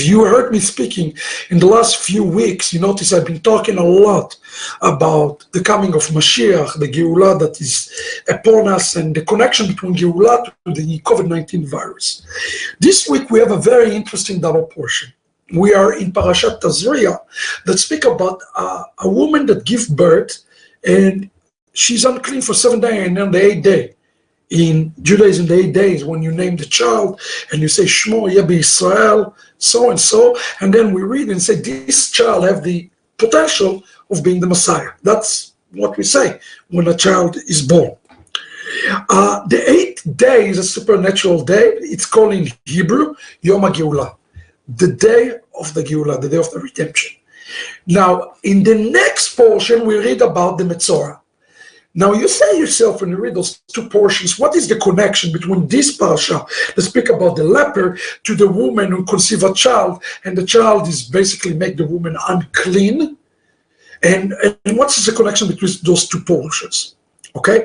if you heard me speaking in the last few weeks, you notice I've been talking a lot about the coming of Mashiach, the Geulah that is upon us, and the connection between Geulah to the COVID-19 virus. This week we have a very interesting double portion. We are in Parashat Metzorah that speak about a woman that gives birth, and she's unclean for 7 days, and on the 8th day, in Judaism, the 8 days, when you name the child and you say Shmo Yebi Israel, so and so, and then we read and say this child have the potential of being the Messiah. That's what we say when a child is born. The 8th day is a supernatural day. It's called in Hebrew Yom HaGeulah, the day of the Geulah, the day of the redemption. Now, in the next portion, we read about the Metzorah. Now, you say yourself when you read those two portions, what is the connection between this parasha that speak about the leper to the woman who conceive a child, and the child is basically make the woman unclean? And what is the connection between those two portions? Okay?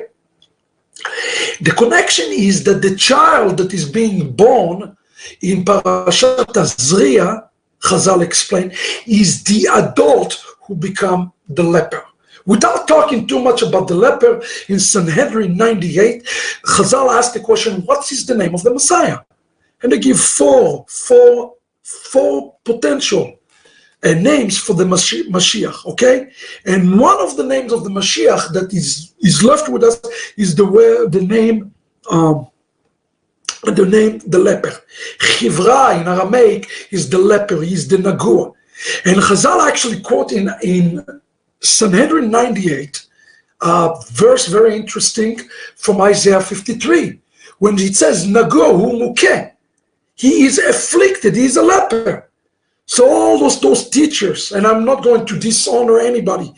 The connection is that the child that is being born in Parashat Metzorah, Chazal explain, is the adult who become the leper. Without talking too much about the leper, in Sanhedrin 98, Chazal asked the question, what is the name of the Messiah? And they give four potential names for the Mashiach, okay? And one of the names of the Mashiach that is left with us is the name the leper. Chivra in Aramaic is the leper, is the Nagua. And Chazal actually quote in Sanhedrin 98, verse very interesting from Isaiah 53, when it says, Nagua hu mukeh, he is afflicted, he is a leper. So all those teachers, and I'm not going to dishonor anybody,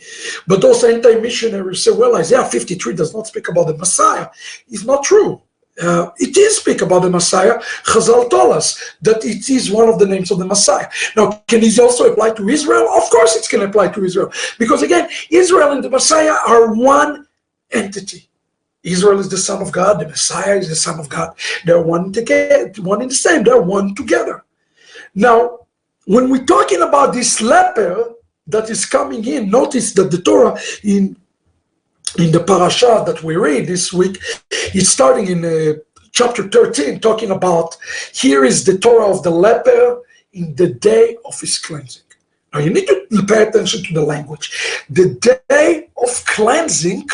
but those anti-missionaries say, well, Isaiah 53 does not speak about the Messiah. It's not true. It is speak about the Messiah. Chazal told us that it is one of the names of the Messiah. Now, can it also apply to Israel? Of course it can apply to Israel. Because again, Israel and the Messiah are one entity. Israel is the Son of God. The Messiah is the Son of God. They're one together, one in the same. They're one together. Now, when we're talking about this leper that is coming in, notice that the Torah in the parasha that we read this week, it's starting in chapter 13, talking about, here is the Torah of the leper in the day of his cleansing. Now you need to pay attention to the language. The day of cleansing,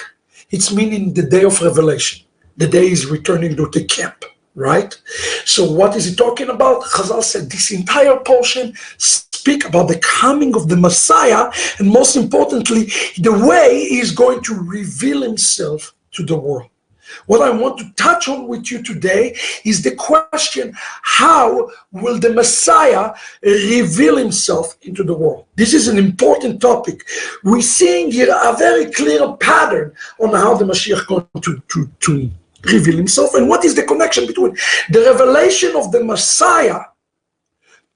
it's meaning the day of revelation. The day is returning to the camp, right? So what is he talking about? Chazal said this entire portion speak about the coming of the Messiah, and most importantly, the way he is going to reveal himself to the world. What I want to touch on with you today is the question, how will the Messiah reveal himself into the world? This is an important topic. We're seeing here a very clear pattern on how the Mashiach is going to reveal himself, and what is the connection between the revelation of the Messiah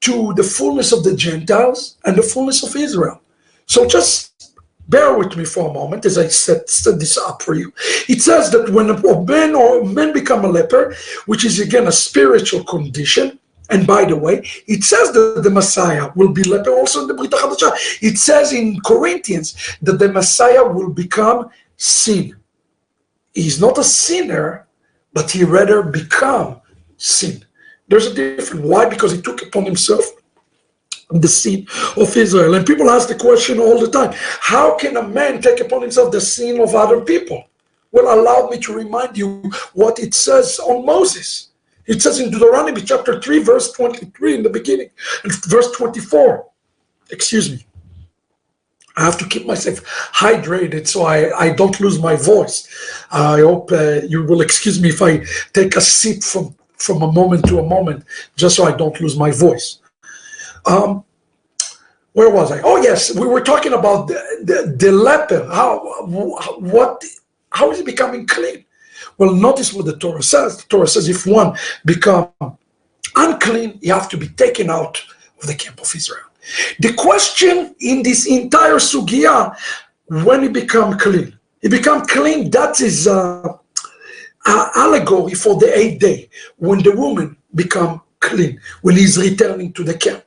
to the fullness of the Gentiles and the fullness of Israel. So just bear with me for a moment as I set this up for you. It says that when a man become a leper, which is again a spiritual condition, and by the way, it says that the Messiah will be leper also in the Brit HaChadashah. It says in Corinthians that the Messiah will become sin. He's not a sinner, but he rather become sin. There's a difference. Why? Because he took upon himself the sin of Israel. And people ask the question all the time, how can a man take upon himself the sin of other people? Well, allow me to remind you what it says on Moses. It says in Deuteronomy chapter 3, verse 23 in the beginning, and verse 24. Excuse me. I have to keep myself hydrated so I don't lose my voice. I hope you will excuse me if I take a sip from a moment to a moment, just so I don't lose my voice. Where was I? Oh yes, we were talking about the leper. How is he becoming clean? Well, notice what the Torah says. The Torah says if one become unclean, you have to be taken out of the camp of Israel. The question in this entire sugya, when he become clean, that is allegory for the 8th day, when the woman become clean, when he's returning to the camp.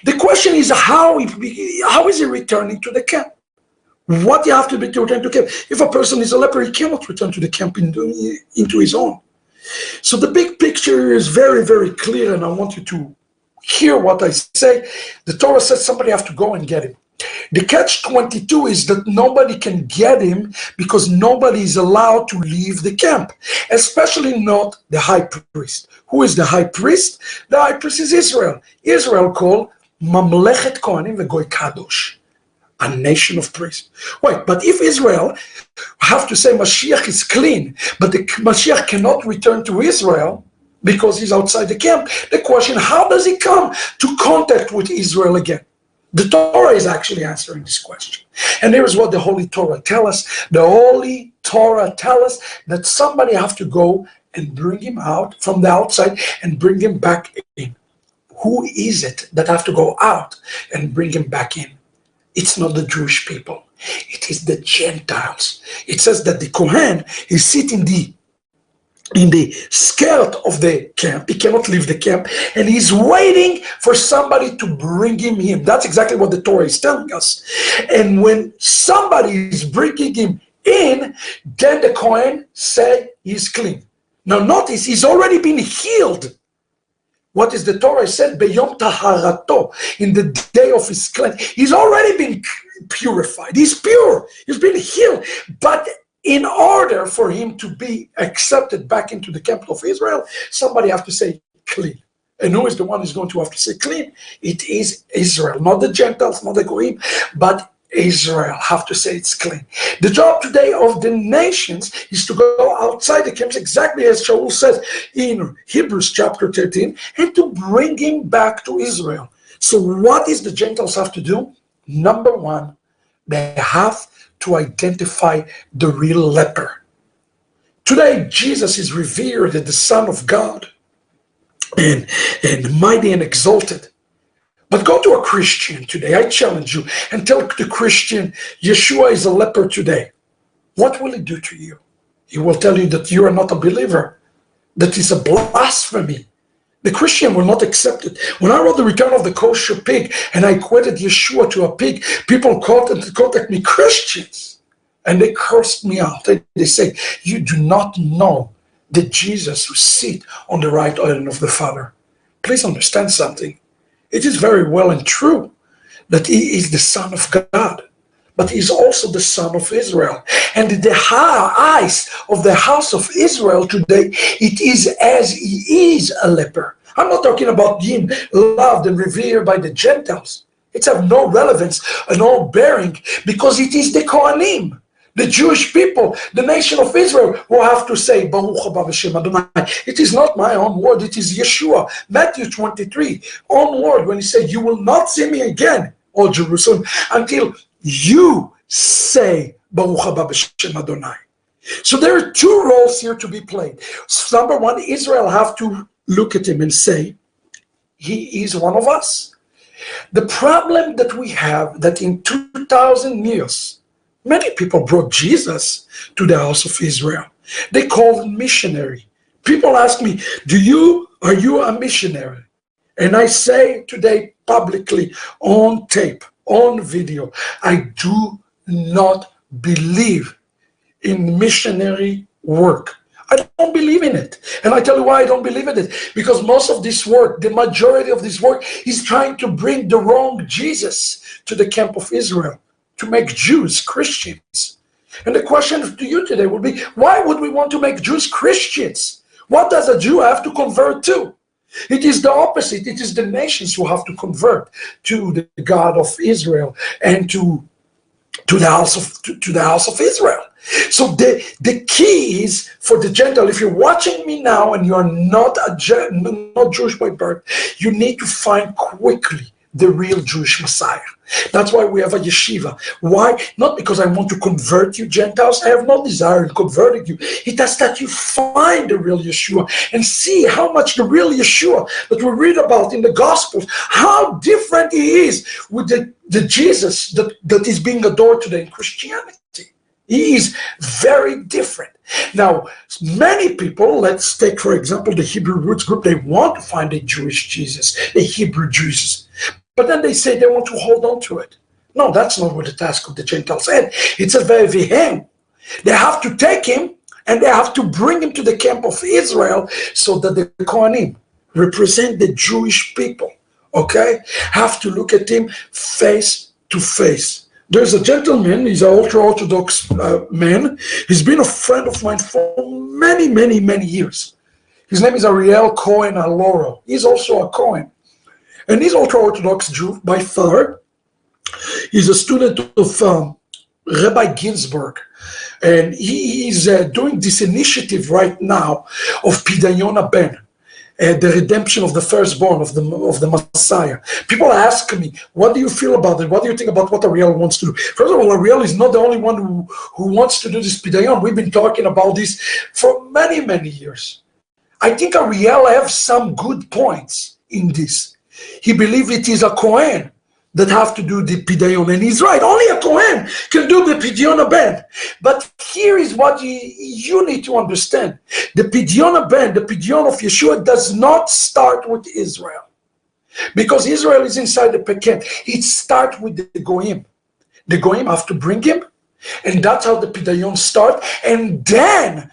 The question is how is he returning to the camp? What you have to be to return to camp? If a person is a leper, he cannot return to the camp into his own. So the big picture is very, very clear, and I want you to hear what I say. The Torah says somebody has to go and get him. The catch-22 is that nobody can get him because nobody is allowed to leave the camp, especially not the high priest. Who is the high priest? The high priest is Israel. Israel called Mamlechet Kohanim Vegoy Kadosh, a nation of priests. Wait, but if Israel have to say Mashiach is clean, but the Mashiach cannot return to Israel because he's outside the camp, the question, how does he come to contact with Israel again? The Torah is actually answering this question. And here is what the Holy Torah tells us. The Holy Torah tells us that somebody have to go and bring him out from the outside and bring him back in. Who is it that have to go out and bring him back in? It's not the Jewish people. It is the Gentiles. It says that the Kohen is sitting in the skirt of the camp. He cannot leave the camp, and he's waiting for somebody to bring him in. That's exactly what the Torah is telling us. And when somebody is bringing him in, then the Kohen say he's clean. Now notice, he's already been healed. What is the Torah said? Beyom taharato, in the day of his cleansing. He's already been purified. He's pure. He's been healed. But in order for him to be accepted back into the camp of Israel, somebody have to say clean. And who is the one who's going to have to say clean? It is Israel, not the Gentiles, not the Goyim, but Israel have to say it's clean. The job today of the nations is to go outside the camps, exactly as Shaul says in Hebrews chapter 13, and to bring him back to Israel. So what is the Gentiles have to do? Number one, they have to identify the real leper. Today, Jesus is revered as the Son of God and mighty and exalted. But go to a Christian today, I challenge you, and tell the Christian, Yeshua is a leper today. What will he do to you? He will tell you that you are not a believer, that is a blasphemy. The Christian will not accept it. When I wrote The Return of the Kosher Pig and I equated Yeshua to a pig, people contact me Christians and they cursed me out. They say, you do not know the Jesus who sits on the right hand of the Father. Please understand something. It is very well and true that he is the Son of God, but he is also the Son of Israel. And in the eyes of the house of Israel today, it is as he is a leper. I'm not talking about being loved and revered by the Gentiles. It's of no relevance and no bearing, because it is the Kohanim, the Jewish people, the nation of Israel, who have to say, Baruch haba b'shem Adonai. It is not my own word, it is Yeshua. Matthew 23, own word, when he said, you will not see me again, O Jerusalem, until you say, Baruch haba b'shem Adonai. So there are two roles here to be played. So number one, Israel have to look at him and say, he is one of us. The problem that we have, that in 2,000 years, many people brought Jesus to the house of Israel. They called him missionary. People ask me, are you a missionary? And I say today publicly, on tape, on video, I do not believe in missionary work. I don't believe in it. And I tell you why I don't believe in it. Because most of this work, the majority of this work, is trying to bring the wrong Jesus to the camp of Israel, to make Jews Christians. And the question to you today would be, why would we want to make Jews Christians? What does a Jew have to convert to? It is the opposite. It is the nations who have to convert to the God of Israel and to the house of Israel. So the key is for the Gentile. If you're watching me now and you're not Jewish by birth, you need to find quickly the real Jewish Messiah. That's why we have a yeshiva. Why? Not because I want to convert you Gentiles. I have no desire in converting you. It is that you find the real Yeshua and see how much the real Yeshua that we read about in the Gospels, how different he is with the Jesus that is being adored today in Christianity. He is very different. Now, many people, let's take, for example, the Hebrew roots group, they want to find a Jewish Jesus, a Hebrew Jesus. but then they say they want to hold on to it. No, that's not what the task of the Gentiles said. It says, they have to take him and they have to bring him to the camp of Israel so that the Kohanim represent the Jewish people, okay, have to look at him face to face. There's a gentleman, he's an ultra-Orthodox man. He's been a friend of mine for many, many, many years. His name is Ariel Cohen Aloro. He's also a Cohen. And he's ultra-Orthodox Jew by far. He's a student of Rabbi Ginsburg. And he's doing this initiative right now of Pidayon Ben. The redemption of the firstborn of the Messiah. People ask me, what do you feel about it? What do you think about what Ariel wants to do? First of all, Ariel is not the only one who wants to do this Pidayon. We've been talking about this for many, many years. I think Ariel has some good points in this. He believes it is a Kohen that have to do the Pidayon, and he's right. Only a Kohen can do the Pidyon Ben. But here is what you need to understand. The Pidyon Ben, the Pidyon of Yeshua, does not start with Israel. Because Israel is inside the camp. It starts with the Goyim. The Goyim have to bring him, and that's how the Pidayon starts. And then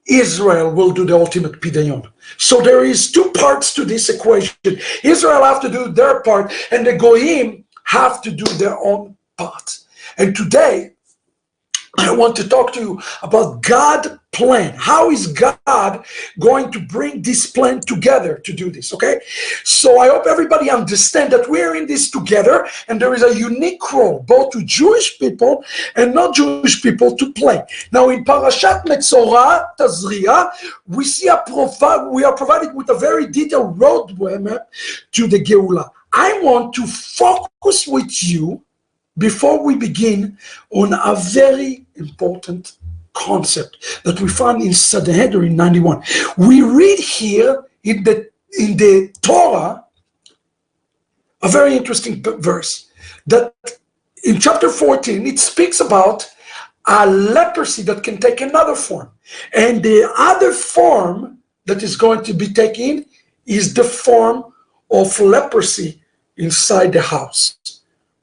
Israel will do the ultimate Pidayon. So there is two parts to this equation. Israel have to do their part, and the Goyim have to do their own part. And today, I want to talk to you about God's plan. How is God going to bring this plan together to do this, okay? So I hope everybody understands that we're in this together, and there is a unique role, both to Jewish people and not Jewish people, to play. Now in Parashat Metzorah, Tazria, we see we are provided with a very detailed roadmap to the Geulah. I want to focus with you before we begin on a very important concept that we found in Sanhedrin 91. We read here in the Torah a very interesting verse that in chapter 14 it speaks about a leprosy that can take another form, and the other form that is going to be taken is the form of leprosy inside the house.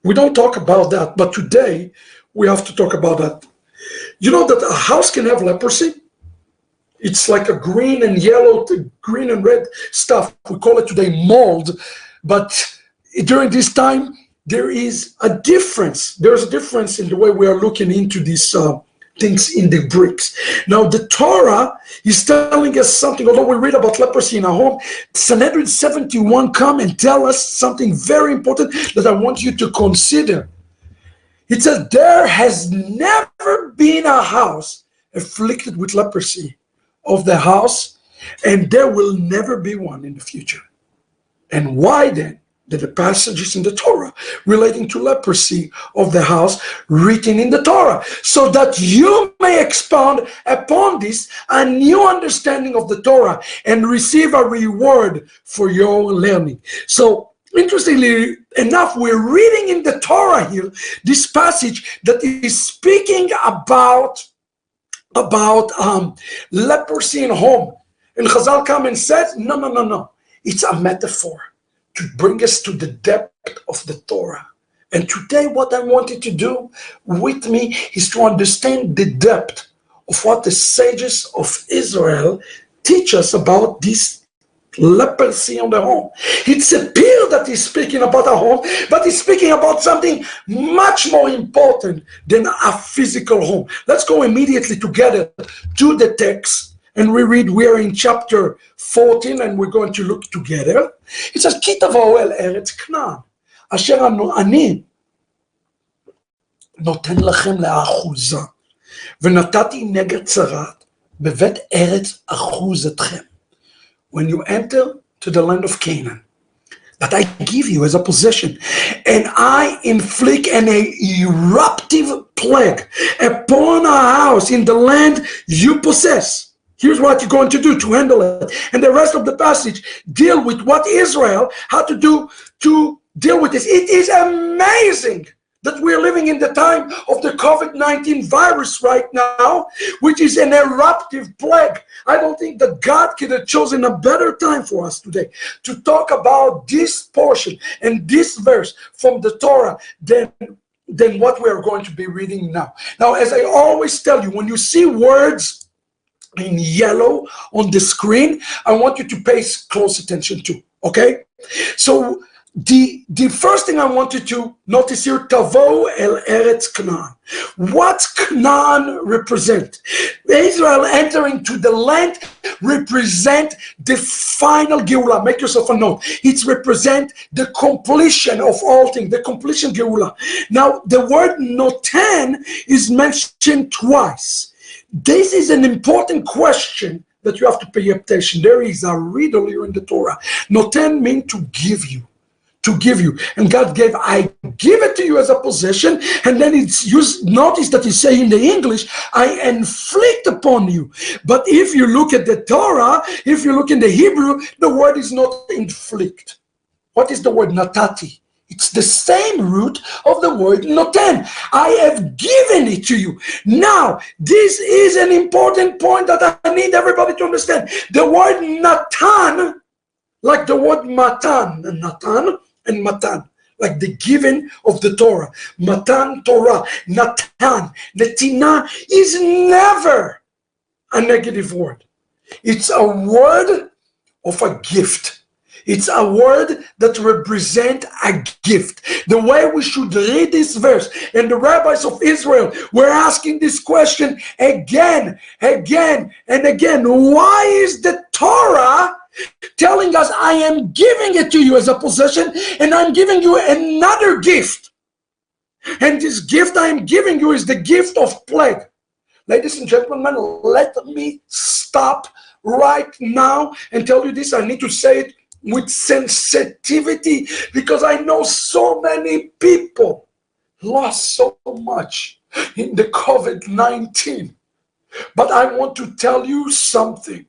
We don't talk about that, but today we have to talk about that. You know that a house can have leprosy? It's like a green and yellow, green and red stuff. We call it today mold, but during this time, there is a difference. There's a difference in the way we are looking into these things in the bricks. Now, the Torah is telling us something, although we read about leprosy in our home, Sanhedrin 71 come and tell us something very important that I want you to consider. It says, there has never been a house afflicted with leprosy of the house, and there will never be one in the future. And why then? That the passages in the Torah relating to leprosy of the house written in the Torah, so that you may expound upon this a new understanding of the Torah and receive a reward for your learning. So interestingly enough, we're reading in the Torah here this passage that is speaking about leprosy in home, and Chazal come and says, no, it's a metaphor to bring us to the depth of the Torah. And today what I wanted to do with me is to understand the depth of what the sages of Israel teach us about this leprosy on the home. It's appears that he's speaking about a home, but he's speaking about something much more important than a physical home. Let's go immediately together to the text. And we read, we're in chapter 14, and we're going to look together. It says, כי תבואו אל ארץ כנען, אשר אני נותן לכם לאחוזה, ונתתי נגר צרת בבית ארץ אחוזתכם. When you enter to the land of Canaan, that I give you as a possession, and I inflict an eruptive plague upon a house in the land you possess. Here's what you're going to do to handle it. And the rest of the passage deal with what Israel had to do to deal with this. It is amazing that we're living in the time of the COVID-19 virus right now, which is an eruptive plague. I don't think that God could have chosen a better time for us today to talk about this portion and this verse from the Torah than what we are going to be reading now. Now, as I always tell you, when you see words in yellow on the screen, I want you to pay close attention to, okay? So the first thing I want you to notice here, Tavo el Eretz Canaan. What's Canaan represent? Israel entering to the land represent the final Geulah. Make yourself a note. It represent the completion of all things, the completion Geulah. Now, the word noten is mentioned twice. This is an important question that you have to pay attention. There is a riddle here in the Torah. Noten means to give you. To give you, and God gave, I give it to you as a possession, and then it's used. Notice that he's saying in the English, I inflict upon you. But if you look at the Torah, if you look in the Hebrew, the word is not inflict. What is the word natati? It's the same root of the word noten. I have given it to you. Now, this is an important point that I need everybody to understand. The word natan, like the word matan, and natan and matan, like the giving of the Torah. Matan Torah, natan, netina is never a negative word. It's a word of a gift. It's a word that represents a gift. The way we should read this verse, and the rabbis of Israel were asking this question again, again, and again. Why is the Torah telling us, I am giving it to you as a possession, and I'm giving you another gift? And this gift I am giving you is the gift of plague. Ladies and gentlemen, let me stop right now and tell you this. I need to say it with sensitivity, because I know so many people lost so much in the COVID-19. But I want to tell you something,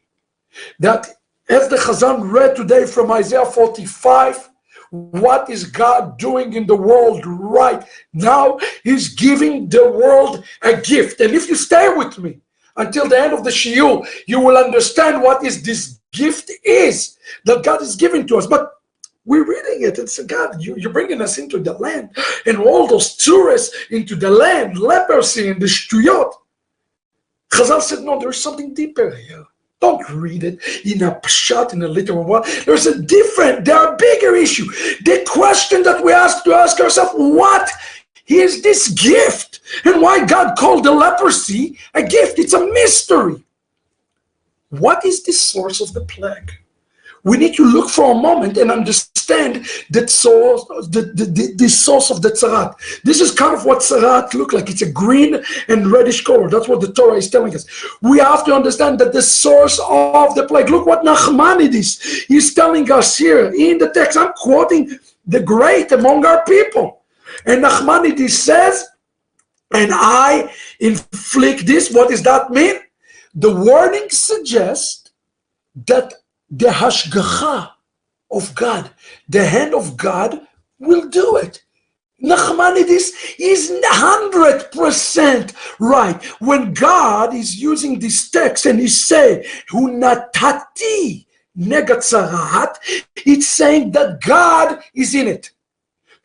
that as the Chazan read today from Isaiah 45, what is God doing in the world right now? He's giving the world a gift. And if you stay with me until the end of the shiur, you will understand what is this gift is that God is giving to us. But we're reading it and say, God, you're bringing us into the land, and all those tourists into the land, leprosy and the shtuyot. Chazal said, no, there's something deeper here. Don't read it in a pshat, in a literal one. There's a bigger issue. The question that we have to ask ourselves, what is this gift? And why God called the leprosy a gift? It's a mystery. What is the source of the plague? We need to look for a moment and understand that source, the source of the tzarat. This is kind of what tzarat look like. It's a green and reddish color. That's what the Torah is telling us. We have to understand that the source of the plague. Look what Nachmanides is telling us here in the text. I'm quoting the great among our people. And Nachmanides says, and I inflict this. What does that mean? The wording suggests that the hashgacha of God, the hand of God, will do it. Nachmanides is 100% right. When God is using this text and he say, "Hu natati negatzarat," it's saying that God is in it.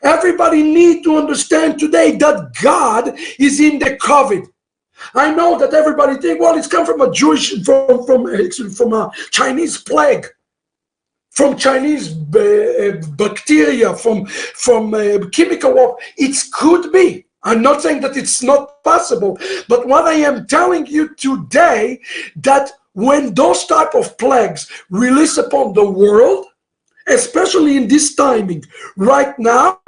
Everybody need to understand today that God is in the COVID. I know that everybody think, well, it's come from a from a Chinese plague, from Chinese bacteria, from chemical war. It could be. I'm not saying that it's not possible, but what I am telling you today, that when those type of plagues release upon the world, especially in this timing right now,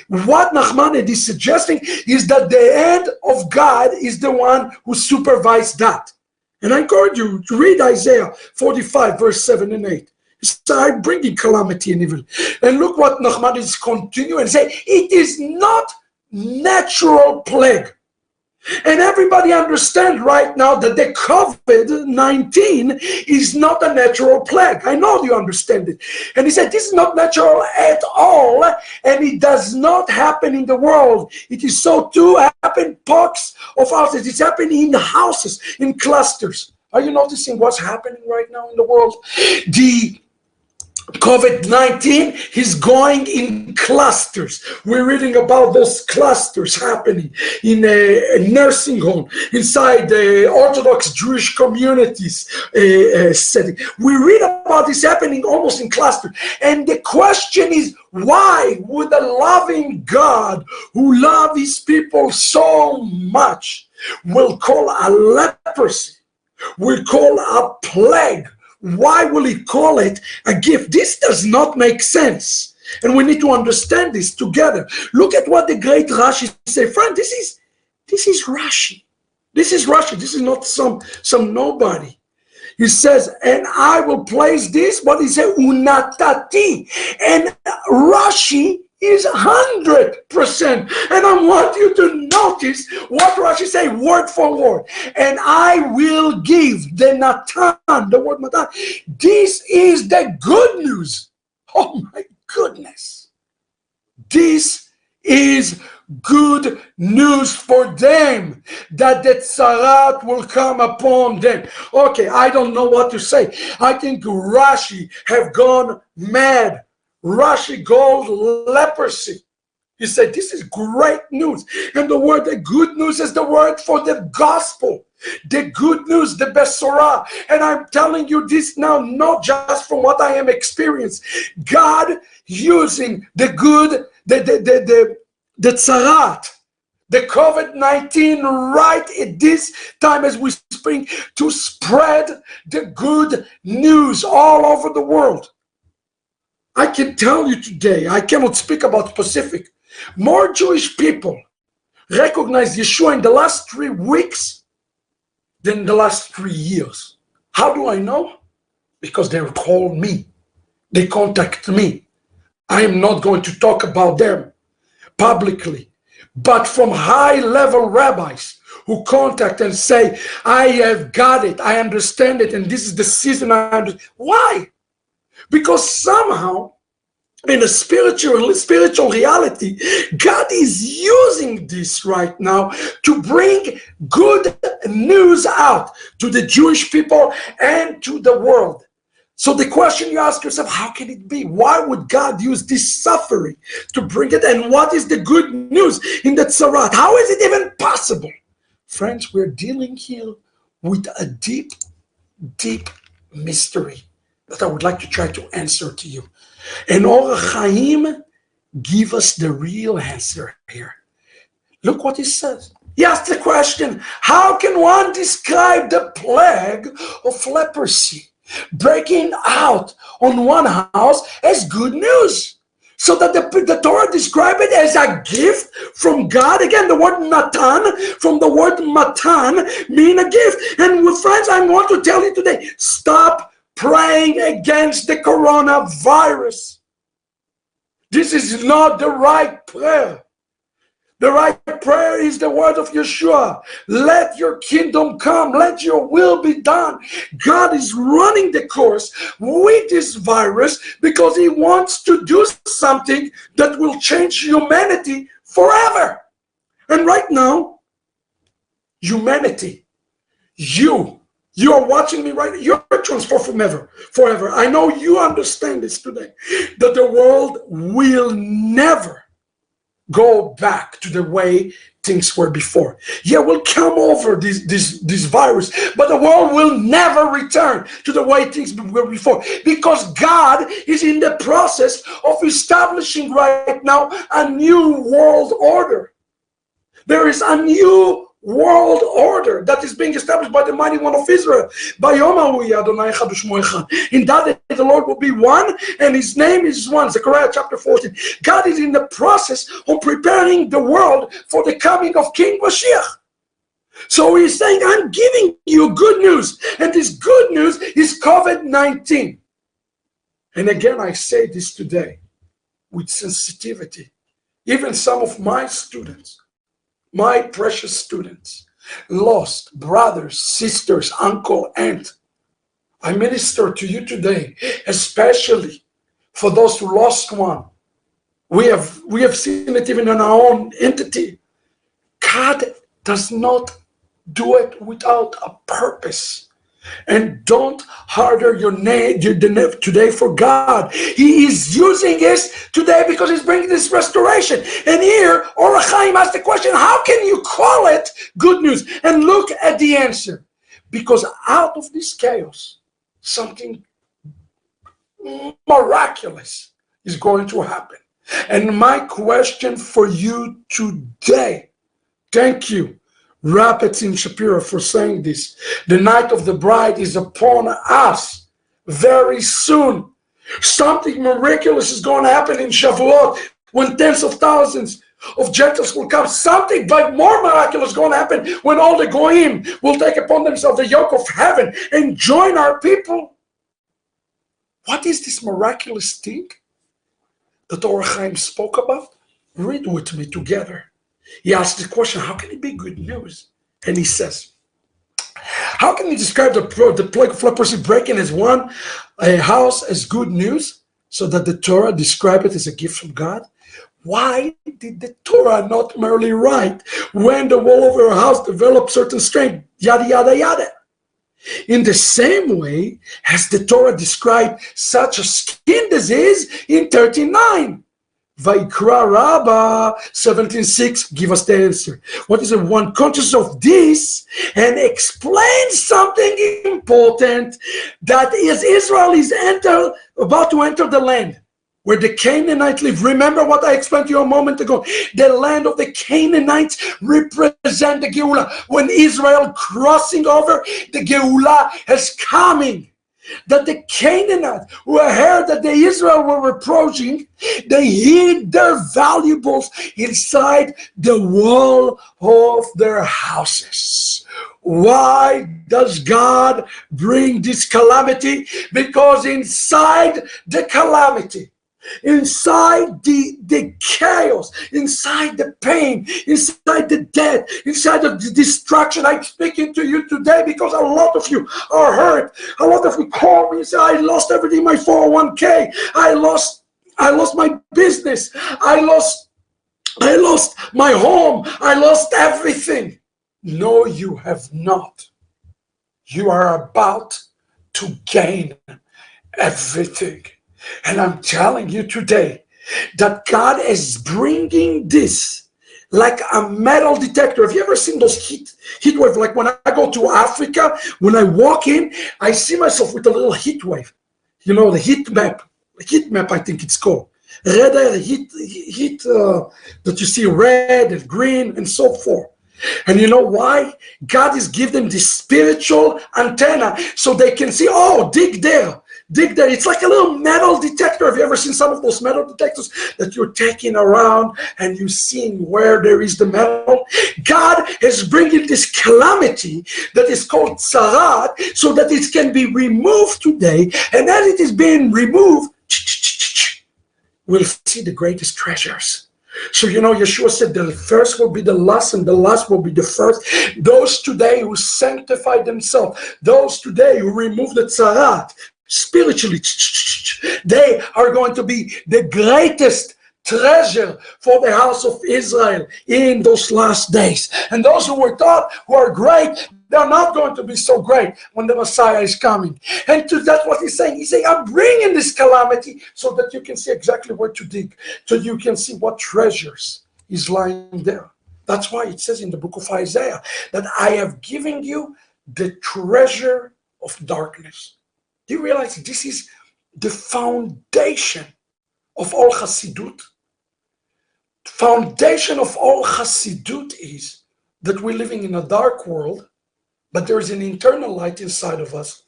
what Nachmanides is suggesting is that the hand of God is the one who supervised that. And I encourage you to read Isaiah 45 verse 7 and 8. I'm bringing calamity and evil. And look what Nachmanides continue and say, it is not natural plague. And everybody understands right now that the COVID-19 is not a natural plague. I know you understand it. And he said, this is not natural at all, and it does not happen in the world. It is so too happen parts of houses. It's happening in the houses, in clusters. Are you noticing what's happening right now in the world? The COVID-19 is going in clusters. We're reading about those clusters happening in a nursing home, inside the Orthodox Jewish communities setting. We read about this happening almost in clusters. And the question is, why would a loving God who loves his people so much will call a leprosy, will call a plague? Why will he call it a gift? This does not make sense. And we need to understand this together. Look at what the great Rashi says. Friend, this is Rashi. This is Rashi. This is not some nobody. He says, and I will place this, what he said, unatati. And Rashi is 100%. And I want you to notice what Rashi say word for word. And I will give the Natan, the word Natan. This is the good news. Oh my goodness. This is good news for them, that the tzarat will come upon them. Okay, I don't know what to say. I think Rashi have gone mad. Rashi goes leprosy. He said, this is great news. And the good news is the word for the gospel. The good news, the Besorah. And I'm telling you this now, not just from what I am experiencing. God using the good, the tzarat, the COVID-19 right at this time as we speak, to spread the good news all over the world. I can tell you today, I cannot speak about Pacific. More Jewish people recognize Yeshua in the last 3 weeks than the last 3 years. How do I know? Because they call me. They contact me. I am not going to talk about them publicly. But from high-level rabbis who contact and say, I have got it, I understand it, and this is the season I understand. Why? Because somehow, in a spiritual reality, God is using this right now to bring good news out to the Jewish people and to the world. So the question you ask yourself, how can it be? Why would God use this suffering to bring it? And what is the good news in the Tzarat? How is it even possible? Friends, we're dealing here with a deep, deep mystery that I would like to try to answer to you. And Orach Chaim give us the real answer here. Look what he says. He asked the question, how can one describe the plague of leprosy breaking out on one house as good news? So that the Torah describes it as a gift from God. Again, the word Natan, from the word Matan, mean a gift. And friends, I want to tell you today, stop praying against the coronavirus. This is not the right prayer. The right prayer is the word of Yeshua. Let your kingdom come. Let your will be done. God is running the course with this virus because he wants to do something that will change humanity forever. And right now, humanity, you are watching me right now. You're transformed forever. I know you understand this today, that the world will never go back to the way things were before. Yeah, we'll come over this virus, but the world will never return to the way things were before, because God is in the process of establishing right now a new world order. There is a new world order that is being established by the mighty one of Israel. In that day the Lord will be one, and his name is one. Zechariah chapter 14. God is in the process of preparing the world for the coming of King Mashiach. So he's saying, I'm giving you good news, and this good news is COVID-19. And again, I say this today with sensitivity. Even some of my students my precious students, lost brothers, sisters, uncle, aunt, I minister to you today, especially for those who lost one. We have seen it even in our own entity. God does not do it without a purpose. And don't harder your name today for God. He is using this today because he's bringing this restoration. And here, Or HaChaim asked the question, how can you call it good news? And look at the answer. Because out of this chaos, something miraculous is going to happen. And my question for you today, thank you, Rabbi Itzhak Shapira, for saying this. The night of the bride is upon us very soon. Something miraculous is going to happen in Shavuot when tens of thousands of Gentiles will come. Something but more miraculous is going to happen when all the Goyim will take upon themselves the yoke of heaven and join our people. What is this miraculous thing that Torah Chaim spoke about? Read with me together. He asked the question, how can it be good news? And he says, how can you describe the plague of leprosy breaking as one house as good news, so that the Torah described it as a gift from God? Why did the Torah not merely write, when the wall of your house developed certain strength, yada, yada, yada? In the same way as the Torah described such a skin disease in 39. Vaikra Rabbah 17:6, give us the answer. What is it? One conscious of this and explain something important, that is Israel is about to enter the land where the Canaanites live. Remember what I explained to you a moment ago. The land of the Canaanites represent the Geulah. When Israel crossing over, the Geulah is coming. That the Canaanites who heard that the Israel were approaching, they hid their valuables inside the wall of their houses. Why does God bring this calamity? Because inside the calamity, inside the chaos, inside the pain, inside the death, inside of the destruction, I'm speaking to you today because a lot of you are hurt. A lot of you call me and say, I lost everything, my 401k, I lost my business, I lost my home, I lost everything. No, you have not. You are about to gain everything. And I'm telling you today that God is bringing this like a metal detector. Have you ever seen those heat wave? Like when I go to Africa, when I walk in, I see myself with a little heat wave. You know, the heat map, I think it's called. Red air heat that you see red and green and so forth. And you know why? God is giving them this spiritual antenna so they can see, oh, dig there. Dig there. It's like a little metal detector. Have you ever seen some of those metal detectors that you're taking around and you're seeing where there is the metal? God is bringing this calamity that is called tzarat so that it can be removed today. And as it is being removed, we'll see the greatest treasures. So, you know, Yeshua said the first will be the last and the last will be the first. Those today who sanctify themselves, those today who remove the tzarat, spiritually, they are going to be the greatest treasure for the house of Israel in those last days. And those who were taught who are great, they're not going to be so great when the Messiah is coming. And that's what he's saying. He's saying, I'm bringing this calamity so that you can see exactly where to dig, so you can see what treasures is lying there. That's why it says in the book of Isaiah that I have given you the treasure of darkness. Do you realize this is the foundation of all Chassidut? Foundation of all Chassidut is that we're living in a dark world, but there is an internal light inside of us.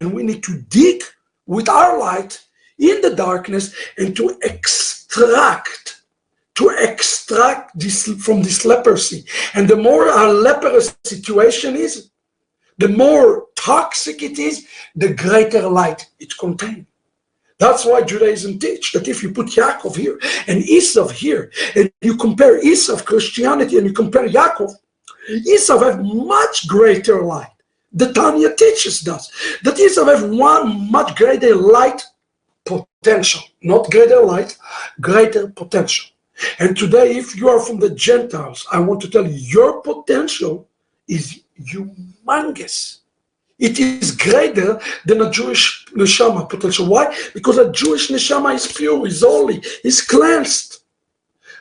And we need to dig with our light in the darkness and to extract this from this leprosy. And the more our leprous situation is, the more toxic it is, the greater light it contains. That's why Judaism teach that if you put Yaakov here and Esau here, and you compare Esau Christianity and you compare Yaakov, Esau have much greater light. The Tanya teaches us that Esau have one much greater light potential, not greater light, greater potential. And today, if you are from the Gentiles, I want to tell you, your potential is humongous. It is greater than a Jewish neshama potential. Why? Because a Jewish neshama is pure, is holy, is cleansed.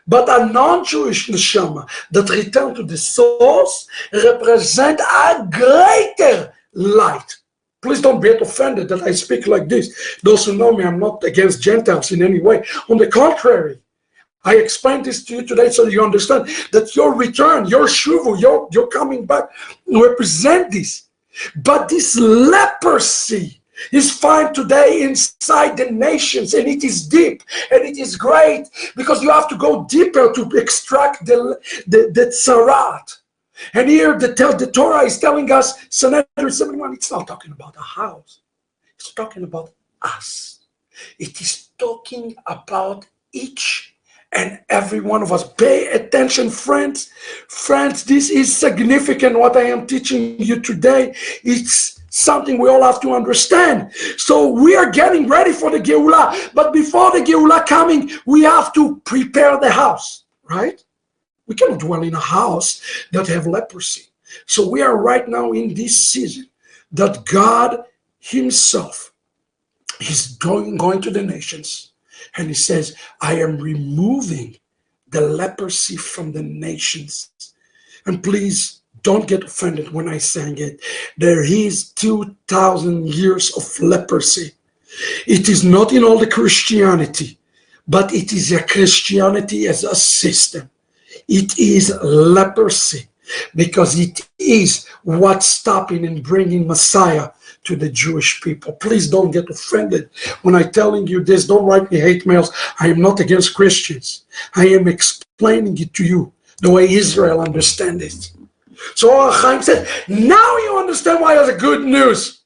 But a non-Jewish neshama that return to the source represent a greater light. Please don't get offended that I speak like this. Those who know me, I'm not against Gentiles in any way. On the contrary, I explained this to you today so you understand that your return, your shuvu, your coming back represent this. But this leprosy is found today inside the nations, and it is deep and it is great because you have to go deeper to extract the tzarat. And here the Torah is telling us, Sanhedrin 71, it's not talking about a house. It's talking about us. It is talking about each and every one of us. Pay attention, friends. Friends, this is significant what I am teaching you today. It's something we all have to understand. So we are getting ready for the Geulah. But before the Geulah coming, we have to prepare the house, right? We cannot dwell in a house that have leprosy. So we are right now in this season that God himself is going to the nations. And he says, I am removing the leprosy from the nations. And please don't get offended when I sang it. There is 2,000 years of leprosy. It is not in all the Christianity, but it is a Christianity as a system. It is leprosy because it is what's stopping and bringing Messiah to the Jewish people. Please don't get offended when I'm telling you this. Don't write me hate mails. I am not against Christians. I am explaining it to you the way Israel understands it. So Chaim said, now you understand why it's a good news.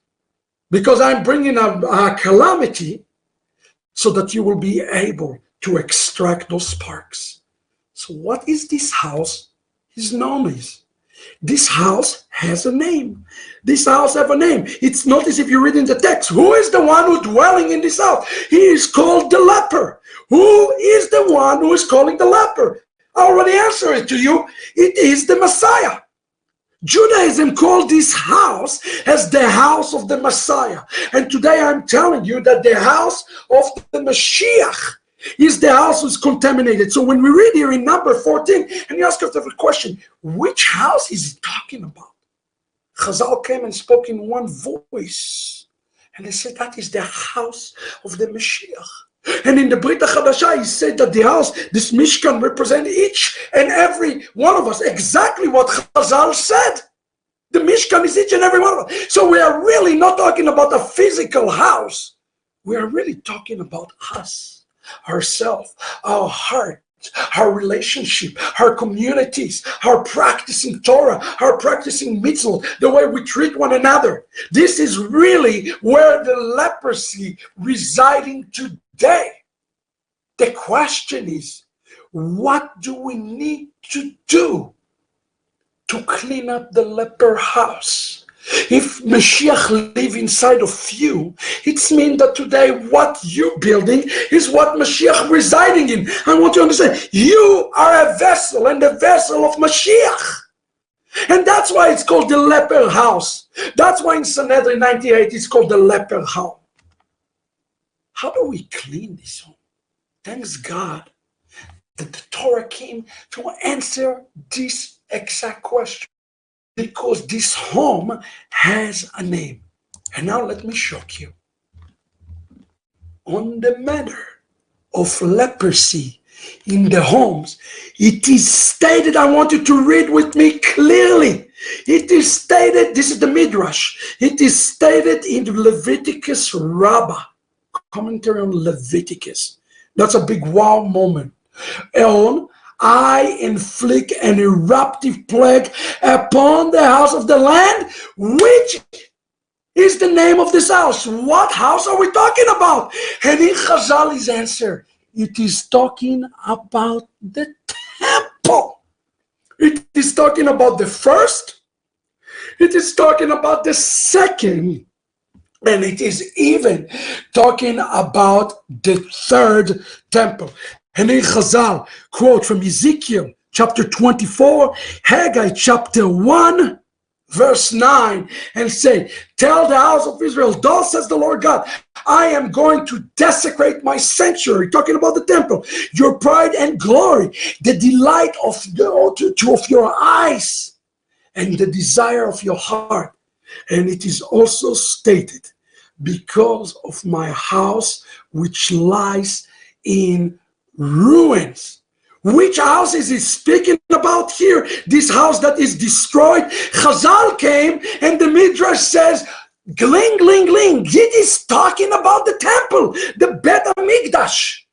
Because I'm bringing a calamity so that you will be able to extract those sparks. So what is this house? His name is. This house has a name. This house has a name. It's not as if you read in the text. Who is the one who dwelling in this house? He is called the leper. Who is the one who is calling the leper? I already answered it to you. It is the Messiah. Judaism called this house as the house of the Messiah. And today I'm telling you that the house of the Mashiach is the house that's contaminated. So when we read here in number 14, and you ask yourself a question, which house is he talking about? Chazal came and spoke in one voice. And they said that is the house of the Mashiach. And in the Brit HaChadashah, he said that the house, this Mishkan, represents each and every one of us. Exactly what Chazal said. The Mishkan is each and every one of us. So we are really not talking about a physical house. We are really talking about us. Ourselves, our heart, our relationship, our communities, our practicing Torah, our practicing mitzvot, the way we treat one another. This is really where the leprosy residing today. The question is, what do we need to do to clean up the leper house? If Mashiach live inside of you, it means that today what you're building is what Mashiach residing in. I want you to understand, you are a vessel and the vessel of Mashiach. And that's why it's called the leper house. That's why in Sanhedrin 98 it's called the leper home. How do we clean this home? Thanks God that the Torah came to answer this exact question. Because this home has a name. And now let me shock you. On the matter of leprosy in the homes, it is stated, I want you to read with me clearly. It is stated, this is the Midrash, it is stated in Leviticus Rabbah, commentary on Leviticus. That's a big wow moment. I inflict an eruptive plague upon the house of the land, which is the name of this house. What house are we talking about? And in Chazal's answer, it is talking about the temple. It is talking about the first. It is talking about the second. And it is even talking about the third temple. And in Chazal, quote from Ezekiel chapter 24, Haggai chapter 1, verse 9, and say, tell the house of Israel, thus says the Lord God, I am going to desecrate my sanctuary, talking about the temple, your pride and glory, the delight of your eyes, and the desire of your heart. And it is also stated, because of my house which lies in ruins. Which house is he speaking about here? This house that is destroyed. Chazal came and the Midrash says, gling, gling, gling. It is talking about the temple, the Bet HaMikdash.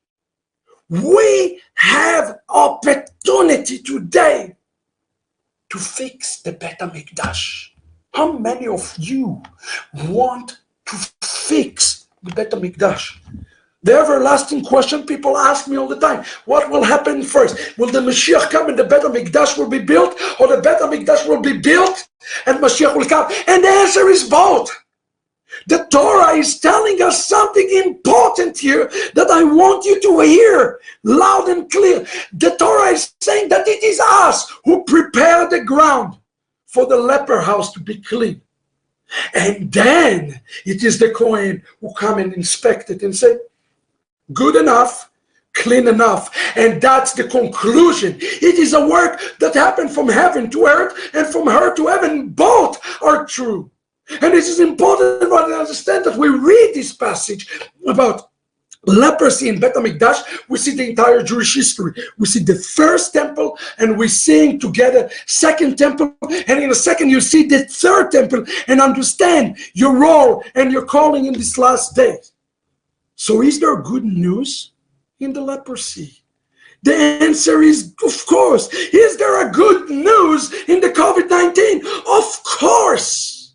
We have opportunity today to fix the Bet HaMikdash. How many of you want to fix the Bet HaMikdash? The everlasting question people ask me all the time, what will happen first? Will the Mashiach come and the Bet HaMikdash will be built, or the Bet HaMikdash will be built and Mashiach will come? And the answer is both. The Torah is telling us something important here that I want you to hear loud and clear. The Torah is saying that it is us who prepare the ground for the leper house to be clean. And then it is the Kohen who come and inspect it and say, good enough, clean enough. And that's the conclusion. It is a work that happened from heaven to earth and from earth to heaven. Both are true. And it is important to understand that we read this passage about leprosy in Bet HaMikdash. We see the entire Jewish history. We see the first temple, and we sing together second temple, and in a second you see the third temple, and understand your role and your calling in these last days. So is there good news in the leprosy? The answer is, of course. Is there a good news in the COVID-19? Of course.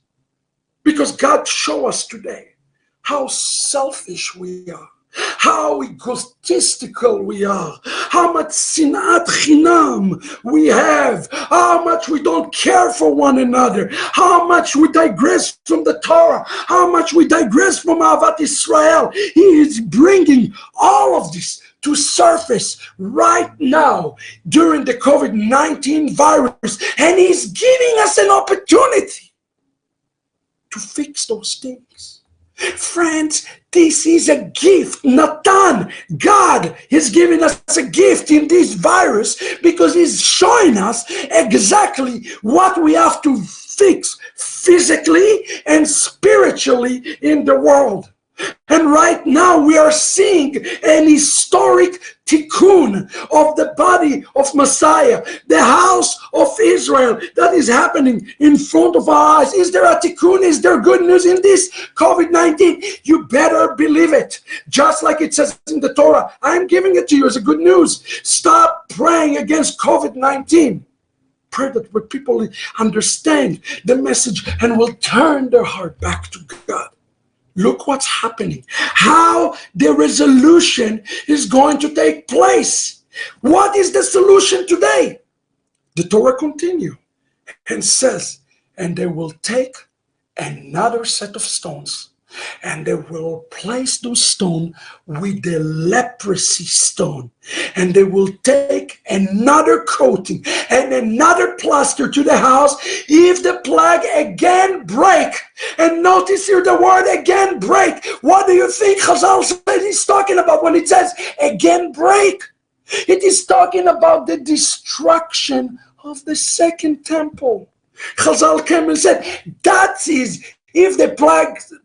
Because God showed us today how selfish we are, how egotistical we are, how much sinat chinam we have, how much we don't care for one another, how much we digress from the Torah, how much we digress from Ahavat Israel. He is bringing all of this to surface right now during the COVID-19 virus, and he's giving us an opportunity to fix those things. Friends, this is a gift. Natan, God is giving us a gift in this virus because he's showing us exactly what we have to fix physically and spiritually in the world. And right now we are seeing an historic tikkun of the body of Messiah, the house of Israel, that is happening in front of our eyes. Is there a tikkun? Is there good news in this COVID-19? You better believe it. Just like it says in the Torah, I'm giving it to you as a good news. Stop praying against COVID-19. Pray that people understand the message and will turn their heart back to God. Look what's happening. How the resolution is going to take place. What is the solution today? The Torah continues and says, and they will take another set of stones, and they will place those stones with the leprosy stone, and they will take another coating and another plaster to the house if the plague again break. And notice here the word again break. What do you think Chazal said he's talking about when it says again break? It is talking about the destruction of the second temple. Chazal came and said that is, if the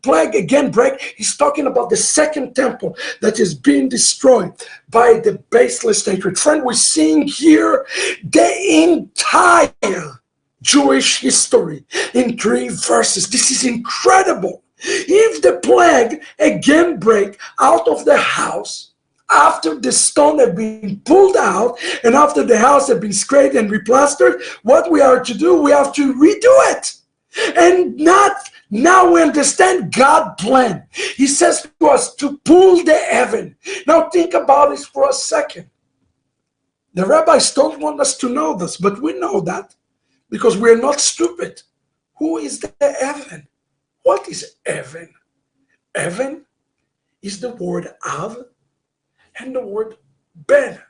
plague again break, he's talking about the second temple that is being destroyed by the baseless hatred. Friend, we're seeing here the entire Jewish history in 3 verses. This is incredible. If the plague again break out of the house, after the stone had been pulled out and after the house had been scraped and replastered, what we are to do, we have to redo it. And not Now we understand God's plan. He says to us to pull the heaven. Now think about this for a second. The rabbis don't want us to know this, but we know that because we're not stupid. Who is the heaven? What is heaven? Heaven is the word Av and the word Ben.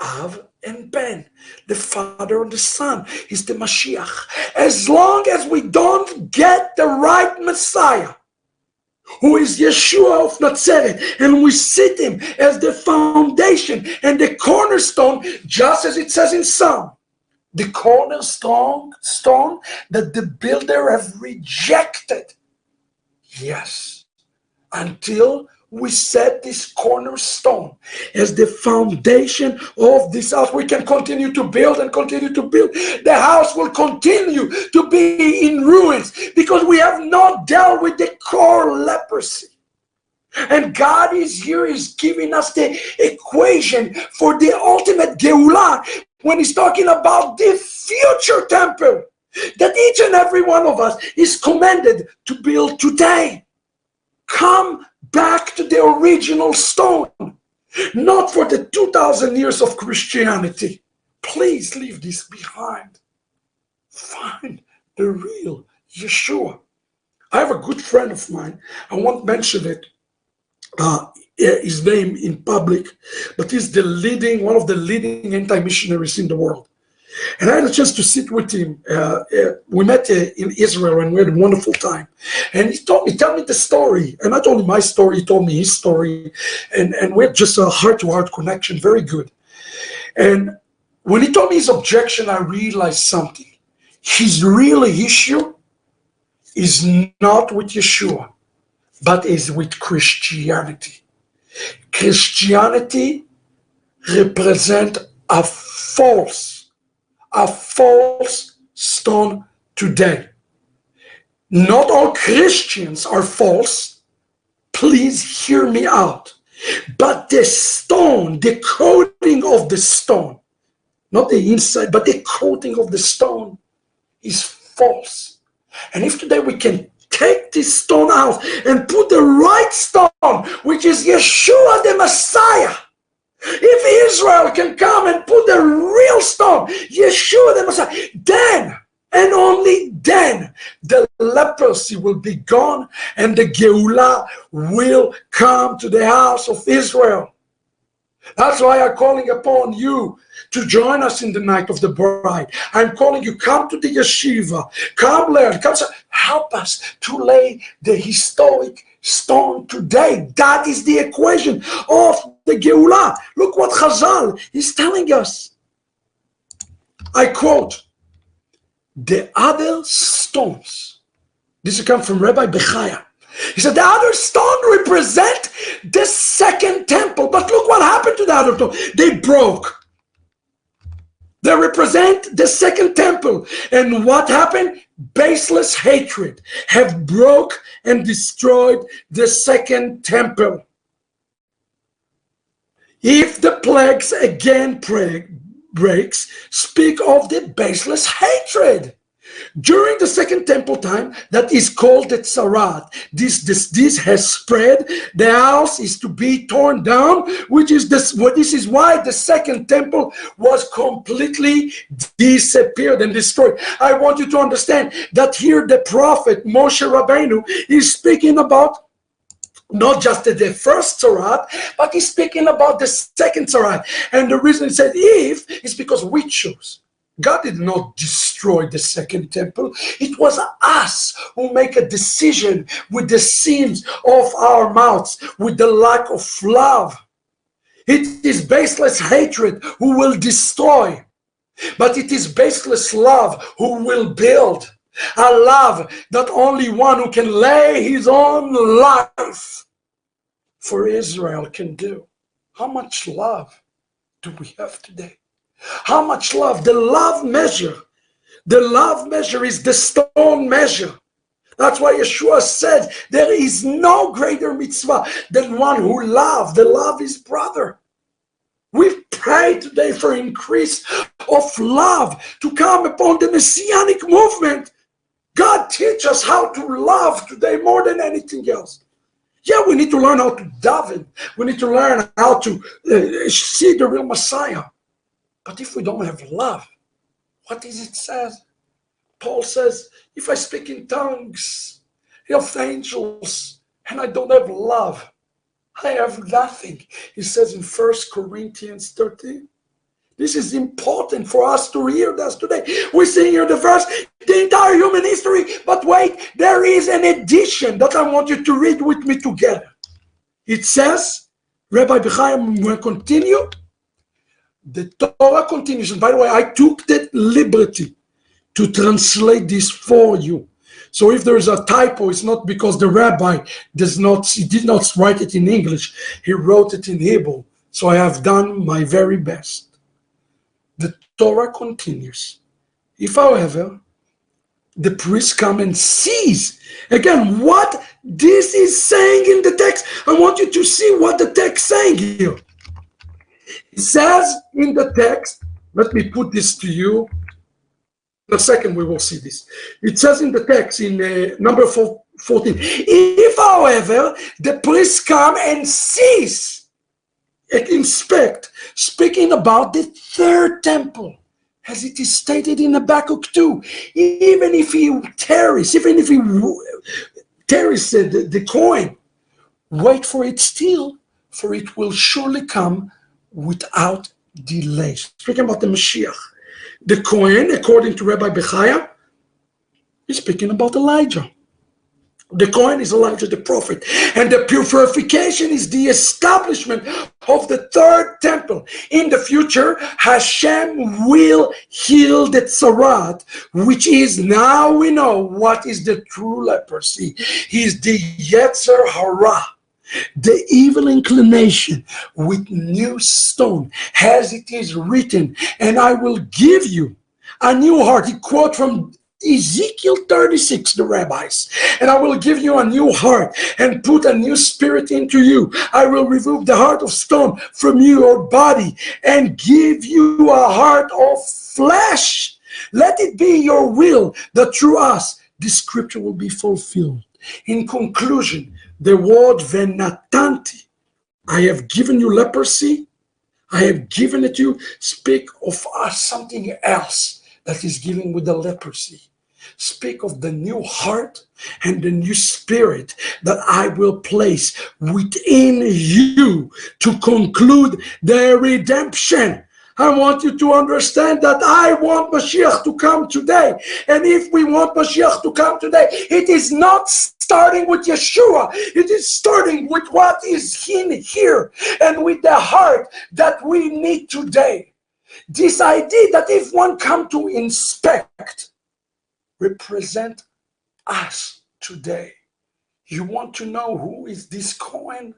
Av and Ben, the Father and the Son, is the Mashiach. As long as we don't get the right Messiah, who is Yeshua of Nazareth, and we sit him as the foundation and the cornerstone, just as it says in Psalm, the cornerstone that the builder have rejected. Yes, until we set this cornerstone as the foundation of this house, we can continue to build and continue to build. The house will continue to be in ruins because we have not dealt with the core leprosy. And God is here, is giving us the equation for the ultimate Geulah when he's talking about the future temple that each and every one of us is commanded to build today. Come back to the original stone, not for the 2,000 years of Christianity. Please leave this behind. Find the real Yeshua. I have a good friend of mine. I won't mention it, his name in public, but he's one of the leading anti-missionaries in the world. And I had a chance to sit with him. We met in Israel and we had a wonderful time. And he told me the story. And I told him my story, he told me his story. And we had just a heart-to-heart connection, very good. And when he told me his objection, I realized something. His real issue is not with Yeshua, but is with Christianity. Christianity represents a false stone today. Not all Christians are false. Please hear me out. But the stone, the coating of the stone, not the inside, but the coating of the stone is false. And if today we can take this stone out and put the right stone, which is Yeshua the Messiah, if Israel can come and put the real stone, Yeshua the Messiah, then and only then the leprosy will be gone and the Geulah will come to the house of Israel. That's why I'm calling upon you to join us in the night of the bride. I'm calling you, come to the yeshiva, come learn, come help us to lay the historic stone today. That is the equation of the Geulah. Look what Chazal is telling us. I quote, the other stones, this comes from Rabbi Bechaya. He said the other stone represent the second temple, but look what happened to the other stone. They broke. They represent the second temple. And what happened? Baseless hatred have broke and destroyed the second temple. If the plagues again breaks, speak of the baseless hatred. During the second temple time, that is called the Tzarat, this has spread. The house is to be torn down, which is this. This is why the second temple was completely disappeared and destroyed. I want you to understand that here the prophet Moshe Rabbeinu is speaking about not just the first Tzarat, but he's speaking about the second Tzarat. And the reason he said if is because we choose. God did not destroy the second temple. It was us who make a decision with the sins of our mouths, with the lack of love. It is baseless hatred who will destroy, but it is baseless love who will build. A love that only one who can lay his own life for Israel can do. How much love do we have today? How much love? The love measure is the stone measure. That's why Yeshua said there is no greater mitzvah than one who loves. The love his brother. We pray today for increase of love to come upon the Messianic movement. God teach us how to love today more than anything else. Yeah, we need to learn how to daven. We need to learn how to see the real Messiah. But if we don't have love, what does it say? Paul says, if I speak in tongues of angels and I don't have love, I have nothing. He says in 1 Corinthians 13. This is important for us to hear this today. We see here the verse, the entire human history, but wait, there is an addition that I want you to read with me together. It says, Rabbi B'chaim will continue. The Torah continues, and by the way, I took the liberty to translate this for you. So if there is a typo, it's not because the rabbi did not write it in English. He wrote it in Hebrew. So I have done my very best. The Torah continues. If, however, the priest come and sees, again, what this is saying in the text, I want you to see what the text is saying here. It says in the text, let me put this to you. In a second, we will see this. It says in the text, in number 14, if, however, the priest come and sees, inspect, speaking about the third temple, as it is stated in Habakkuk 2, even if he tarries, the coin, wait for it still, for it will surely come without delay. Speaking about the Mashiach, the coin, according to Rabbi Bechaya, is speaking about Elijah. The coin is Elijah the prophet, and the purification is the establishment of the third temple. In the future, Hashem will heal the tzarat, which is, now we know what is the true leprosy. He is the Yetzer Hara, the evil inclination, with new stone, as it is written, and I will give you a new heart. He quote from Ezekiel 36, the rabbis, and I will give you a new heart and put a new spirit into you. I will remove the heart of stone from your body and give you a heart of flesh. Let it be your will that through us this scripture will be fulfilled. In conclusion, the word venatanti, I have given you leprosy, I have given it to you, speak of us something else that is given with the leprosy. Speak of the new heart and the new spirit that I will place within you to conclude the redemption. I want you to understand that I want Mashiach to come today. And if we want Mashiach to come today, it is not starting with Yeshua. It is starting with what is in here and with the heart that we need today. This idea that if one come to inspect, represent us today. You want to know who is this Cohen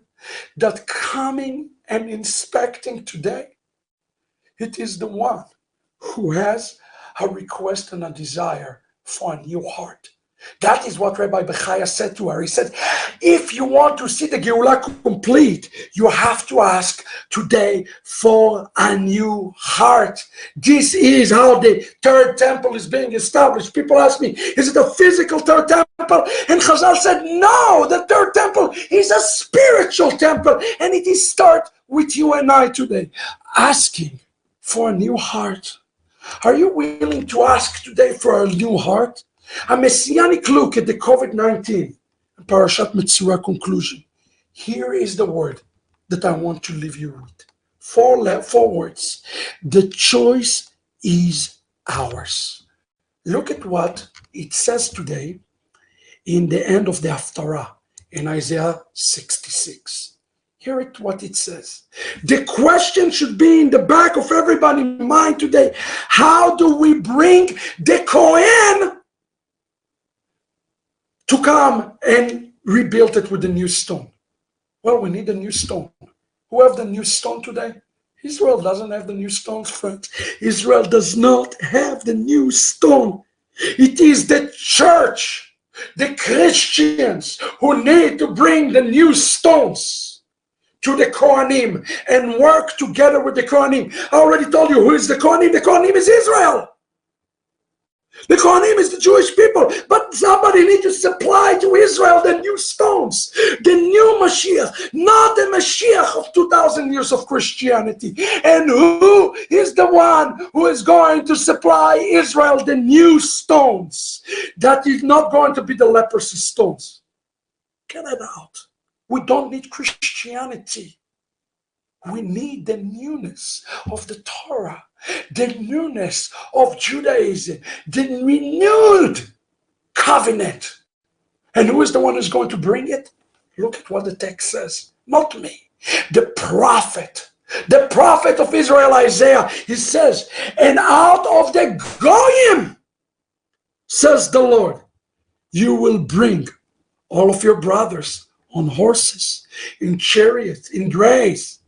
that coming and inspecting today? It is the one who has a request and a desire for a new heart. That is what Rabbi Bechaya said to her. He said, if you want to see the Geulah complete, you have to ask today for a new heart. This is how the third temple is being established. People ask me, is it a physical third temple? And Chazal said, no, the third temple is a spiritual temple. And it is start with you and I today, asking for a new heart. Are you willing to ask today for a new heart? A messianic look at the COVID-19 Parashat Metzorah conclusion. Here is the word that I want to leave you with. Four words. The choice is ours. Look at what it says today in the end of the Haftarah in Isaiah 66. Hear it what it says. The question should be in the back of everybody's mind today. How do we bring the Kohen to come and rebuild it with a new stone? Well, we need a new stone. Who have the new stone today? Israel doesn't have the new stones, friends. Israel does not have the new stone. It is the church, the Christians, who need to bring the new stones to the Kohanim and work together with the Kohanim. I already told you who is the Kohanim. The Kohanim is Israel. The Kohanim is the Jewish people, but somebody needs to supply to Israel the new stones, the new Mashiach, not the Mashiach of 2,000 years of Christianity. And who is the one who is going to supply Israel the new stones? That is not going to be the leprosy stones. Get it out. We don't need Christianity. We need the newness of the Torah, the newness of Judaism, the renewed covenant. And who is the one who's going to bring it? Look at what the text says. Not me. The prophet of Israel, Isaiah. He says, and out of the Goyim, says the Lord, you will bring all of your brothers on horses, in chariots, in drays,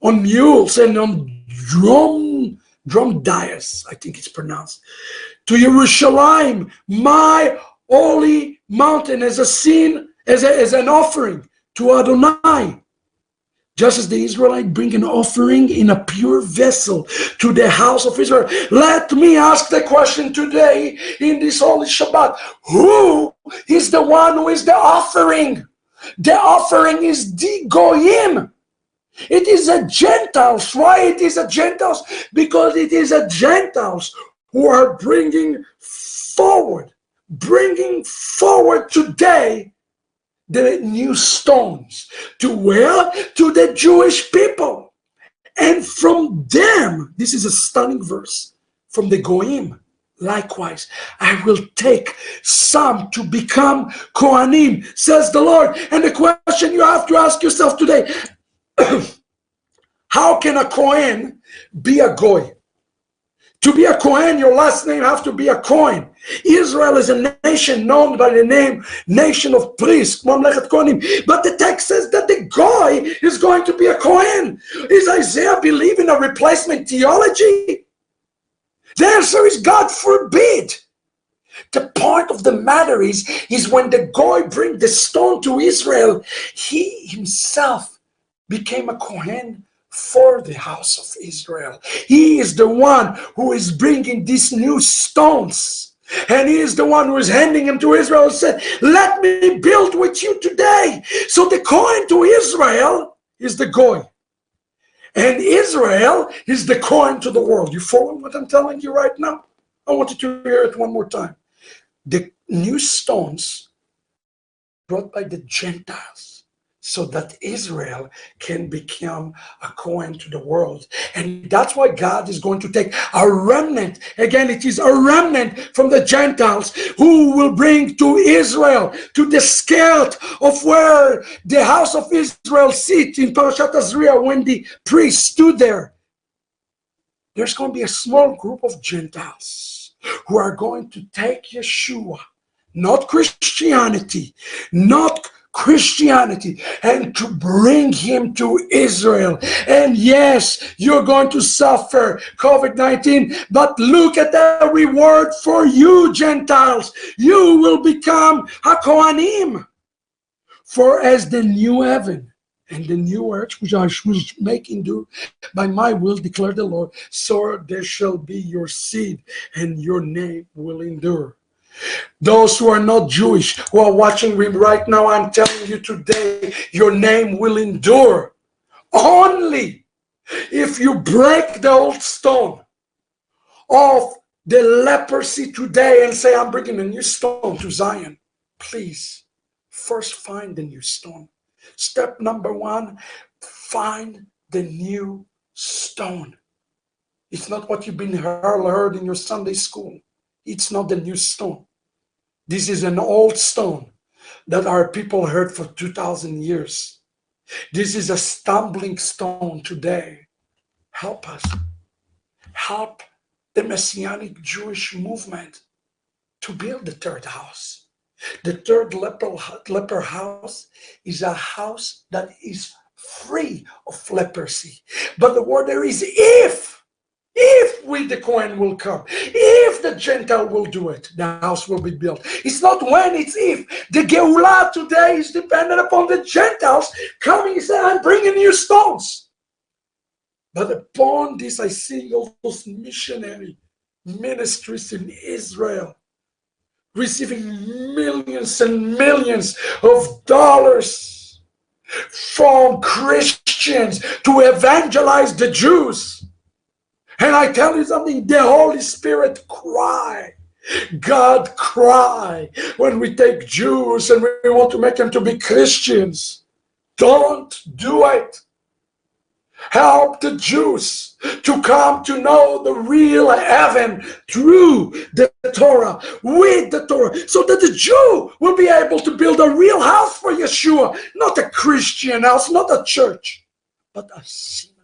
on mules, and on dromedias, I think it's pronounced, to Jerusalem, my holy mountain, as a sin, as an offering to Adonai. Just as the Israelites bring an offering in a pure vessel to the house of Israel. Let me ask the question today in this holy Shabbat. Who is the one who is the offering? The offering is the Goyim. It is a Gentiles. Why it is a Gentiles? Because it is a Gentiles who are bringing forward today the new stones. To where? To the Jewish people. And from them, this is a stunning verse, from the Goyim, likewise, I will take some to become Kohanim, says the Lord. And the question you have to ask yourself today, how can a Kohen be a Goy? To be a Kohen, your last name has to be a Kohen. Israel is a nation known by the name nation of priests, Mamlechet Kohanim. But the text says that the Goy is going to be a Kohen. Is Isaiah believing a replacement theology? The answer is God forbid. The point of the matter is when the Goy bring the stone to Israel, he himself became a Kohen for the house of Israel. He is the one who is bringing these new stones. And he is the one who is handing them to Israel and said, let me build with you today. So the Kohen to Israel is the Goy. And Israel is the Kohen to the world. You follow what I'm telling you right now? I want you to hear it one more time. The new stones brought by the Gentiles, so that Israel can become a Kohen to the world. And that's why God is going to take a remnant. Again, it is a remnant from the Gentiles who will bring to Israel, to the skirt of where the house of Israel sits in Parashat Metzorah when the priest stood there. There's going to be a small group of Gentiles who are going to take Yeshua, not Christianity, and to bring him to Israel. And yes, you're going to suffer COVID-19, but look at the reward for you, Gentiles. You will become a Kohanim. For as the new heaven and the new earth, which I was making do by my will, declare the Lord, so there shall be your seed, and your name will endure. Those who are not Jewish, who are watching me right now, I'm telling you today, your name will endure. Only if you break the old stone of the leprosy today and say, I'm bringing a new stone to Zion. Please, first find the new stone. Step number one, find the new stone. It's not what you've been heard in your Sunday school. It's not the new stone. This is an old stone that our people heard for 2,000 years. This is a stumbling stone today. Help us. Help the Messianic Jewish movement to build the third house. The third leper house is a house that is free of leprosy. But the word there is if we, the Kohen, will come, if the Gentile will do it, the house will be built. It's not when, it's if. The Geulah today is dependent upon the Gentiles coming and saying, I'm bringing you stones. But upon this, I see all those missionaries ministries in Israel, receiving millions and millions of dollars from Christians to evangelize the Jews. And I tell you something, the Holy Spirit cry. God cry when we take Jews and we want to make them to be Christians. Don't do it. Help the Jews to come to know the real heaven through the Torah, with the Torah, so that the Jew will be able to build a real house for Yeshua, not a Christian house, not a church, but a synagogue.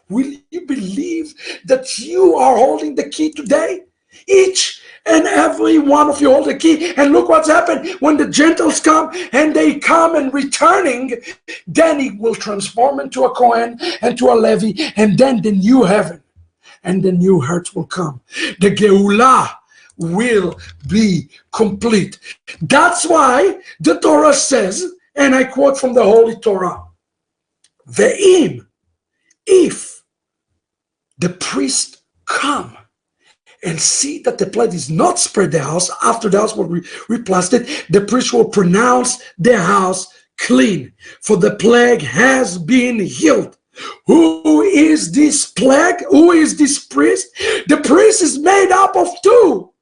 Will you believe that you are holding the key today? Each and every one of you hold the key. And look what's happened when the Gentiles come, and they come and returning, then he will transform into a Kohen and to a Levi, and then the new heaven and the new earth will come. The Geulah will be complete. That's why the Torah says, and I quote from the Holy Torah, Ve'im, if the priest come and see that the plague is not spread the house, after the house will be replastered, the priest will pronounce the house clean, for the plague has been healed. Who is this plague? Who is this priest? The priest is made up of two.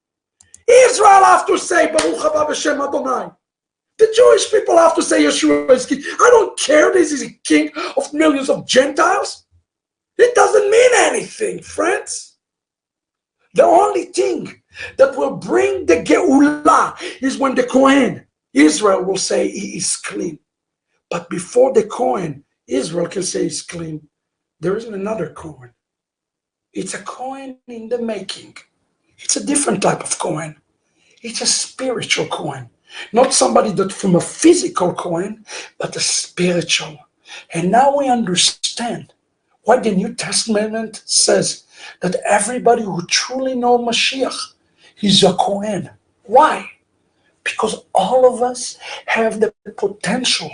Israel have to say, Baruch haba b'shem Adonai. The Jewish people have to say, Yeshua is king. I don't care, this is a king of millions of Gentiles. It doesn't mean anything, friends. The only thing that will bring the Geulah is when the Kohen, Israel, will say he is clean. But before the Kohen, Israel can say he's clean, there isn't another Kohen. It's a Kohen in the making. It's a different type of Kohen. It's a spiritual Kohen. Not somebody that from a physical Kohen, but a spiritual. And now we understand why the New Testament says that everybody who truly knows Mashiach is a Kohen. Why? Because all of us have the potential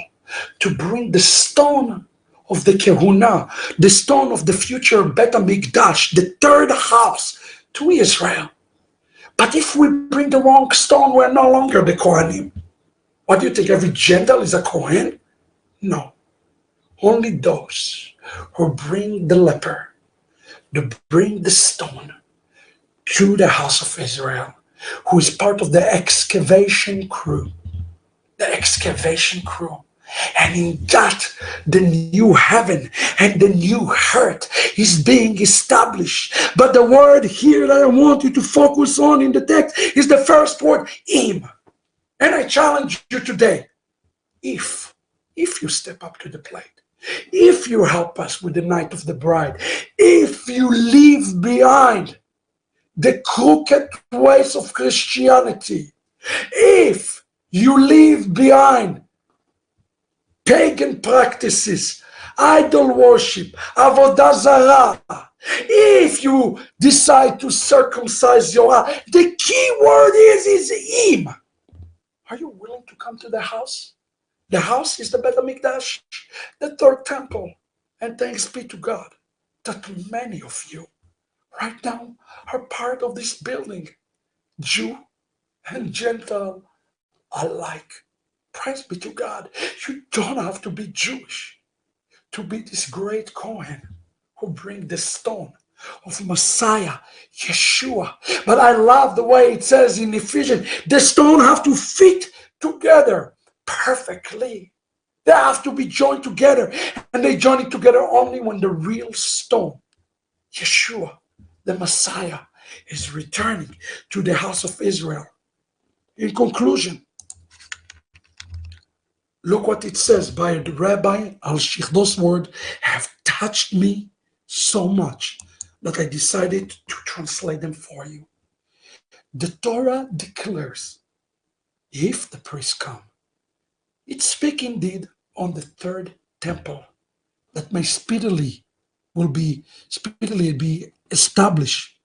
to bring the stone of the Kehuna, the stone of the future Bet HaMikdash, the third house, to Israel. But if we bring the wrong stone, we're no longer the Kohanim. What do you think, every Gentile is a Kohen? No. Only those who bring the leper, to bring the stone to the house of Israel, who is part of the excavation crew. The excavation crew. And in that, the new heaven and the new earth is being established. But the word here that I want you to focus on in the text is the first word, im. And I challenge you today, if you step up to the plate, if you help us with the night of the bride, if you leave behind the crooked ways of Christianity, if you leave behind pagan practices, idol worship, avodah zarah, if you decide to circumcise your eye, the key word is im. Are you willing to come to the house? The house is the Bet HaMikdash, the third temple. And thanks be to God that many of you right now are part of this building, Jew and Gentile alike. Praise be to God. You don't have to be Jewish to be this great Kohen who bring the stone of Messiah, Yeshua. But I love the way it says in Ephesians, the stone have to fit together perfectly. They have to be joined together, and they join it together only when the real stone, Yeshua, the Messiah, is returning to the house of Israel. In conclusion, look what it says by the Rabbi Al-Shichdos word have touched me so much that I decided to translate them for you. The Torah declares, if the priests come, it speaks indeed on the third temple that may speedily be established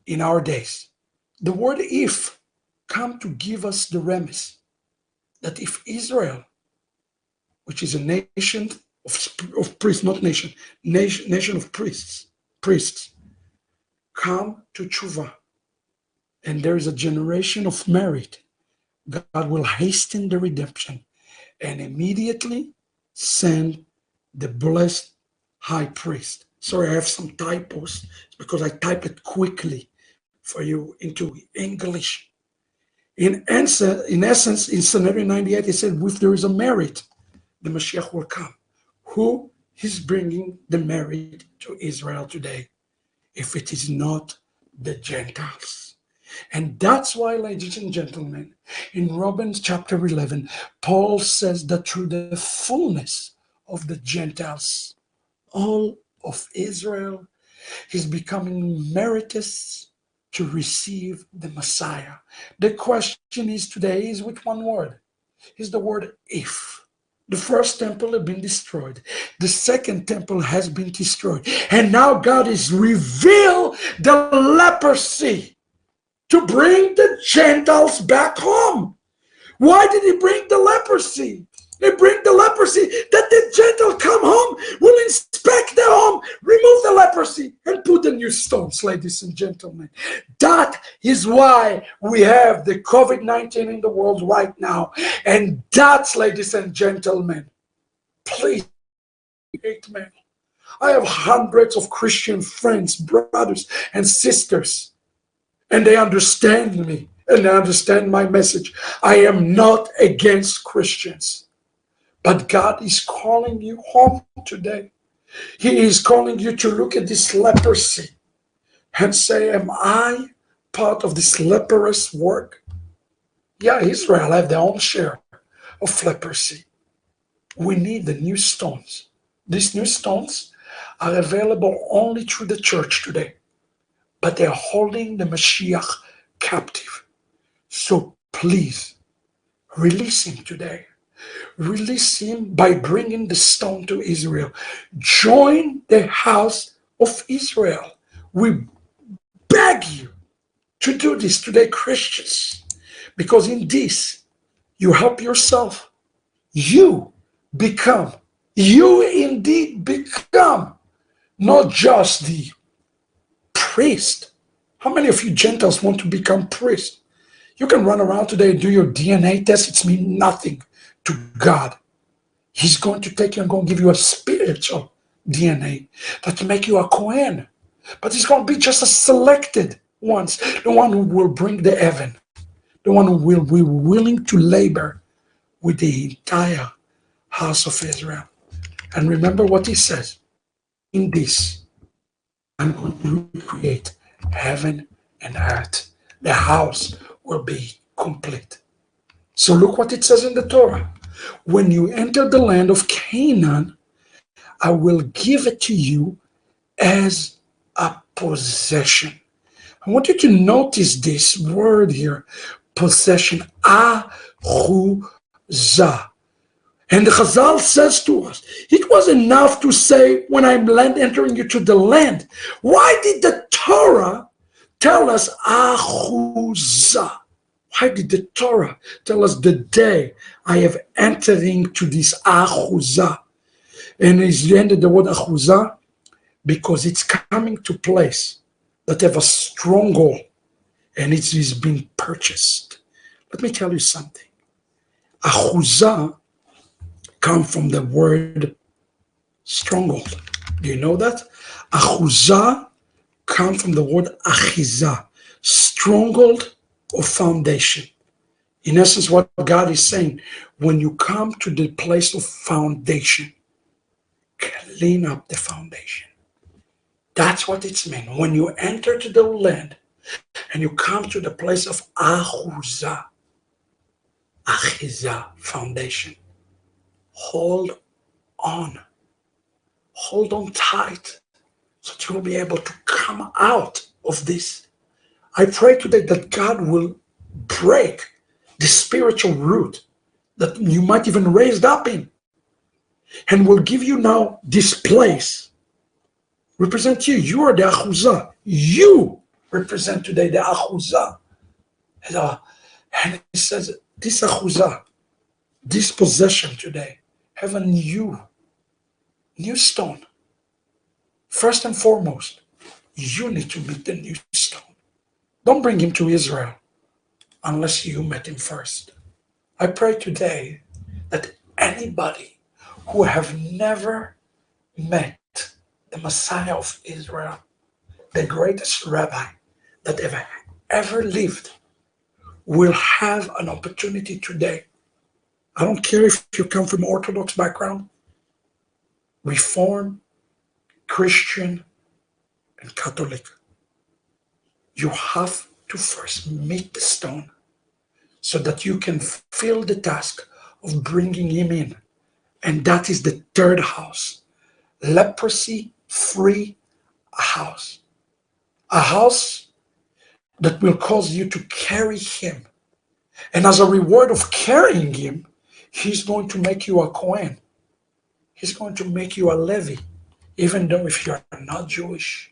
in our days. The word if come to give us the premise that if Israel, which is a nation of priests, not nation of priests, come to tshuva, and there is a generation of merit, God will hasten the redemption and immediately send the blessed high priest. Sorry, I have some typos because I type it quickly for you into English. In essence, in Sanhedrin 98, it said, if there is a merit, the Mashiach will come. Who is bringing the merit to Israel today? If it is not the Gentiles. And that's why, ladies and gentlemen, in Romans chapter 11, Paul says that through the fullness of the Gentiles, all of Israel is becoming meritorious to receive the Messiah. The question is today is with one word. Is the word if. The first temple had been destroyed. The second temple has been destroyed. And now God is revealed the leprosy to bring the Gentiles back home. Why did he bring the leprosy? He bring the leprosy that the Gentile come home, will inspect their home, remove the leprosy, and put the new stones, ladies and gentlemen. That is why we have the COVID-19 in the world right now. And that's, ladies and gentlemen, please, amen. I have hundreds of Christian friends, brothers, and sisters, and they understand me, and they understand my message. I am not against Christians. But God is calling you home today. He is calling you to look at this leprosy and say, am I part of this leprous work? Yeah, Israel have their own share of leprosy. We need the new stones. These new stones are available only through the church today. But they're holding the Mashiach captive. So please, release him today. Release him by bringing the stone to Israel. Join the house of Israel. We beg you to do this today, Christians, because in this you help yourself. You indeed become not just the priest. How many of you Gentiles want to become priests? You can run around today and do your DNA test. It's mean nothing to God. He's going to take you and going to give you a spiritual DNA that will make you a Kohen. But it's going to be just a selected ones, the one who will bring the heaven, the one who will be willing to labor with the entire house of Israel. And remember what he says, in this, I'm going to recreate heaven and earth. The house will be complete. So look what it says in the Torah. When you enter the land of Canaan, I will give it to you as a possession. I want you to notice this word here, possession, ahuzah. And the Chazal says to us, it was enough to say, when I'm entering you to the land. Why did the Torah tell us ahuzah? Why did the Torah tell us the day I have entering to this ahuzah? And it's ended the word ahuzah because it's coming to place that have a stronghold and it is being purchased. Let me tell you something. Ahuzah comes from the word stronghold. Do you know that? Ahuzah comes from the word achizah, stronghold or foundation. In essence, what God is saying, when you come to the place of foundation, clean up the foundation. That's what it's meant. When you enter to the land and you come to the place of ahuzah, achizah, foundation, hold on tight so that you will be able to come out of this. I pray today that God will break the spiritual root that you might even raised up in and will give you now this place. Represent you. You are the Ahuzah. You represent today the Ahuzah. And it says, this Ahuzah, this possession today, have a new stone. First and foremost, You need to meet the new stone. Don't bring him to Israel unless you met him first. I pray today that anybody who have never met the Messiah of Israel, the greatest rabbi that ever lived, will have an opportunity today. I don't care if you come from Orthodox background, Reform, Christian, and Catholic. You have to first meet the stone so that you can fill the task of bringing him in. And that is the third house, leprosy-free house. A house that will cause you to carry him. And as a reward of carrying him, he's going to make you a Kohen. He's going to make you a Levi, even though if you're not Jewish.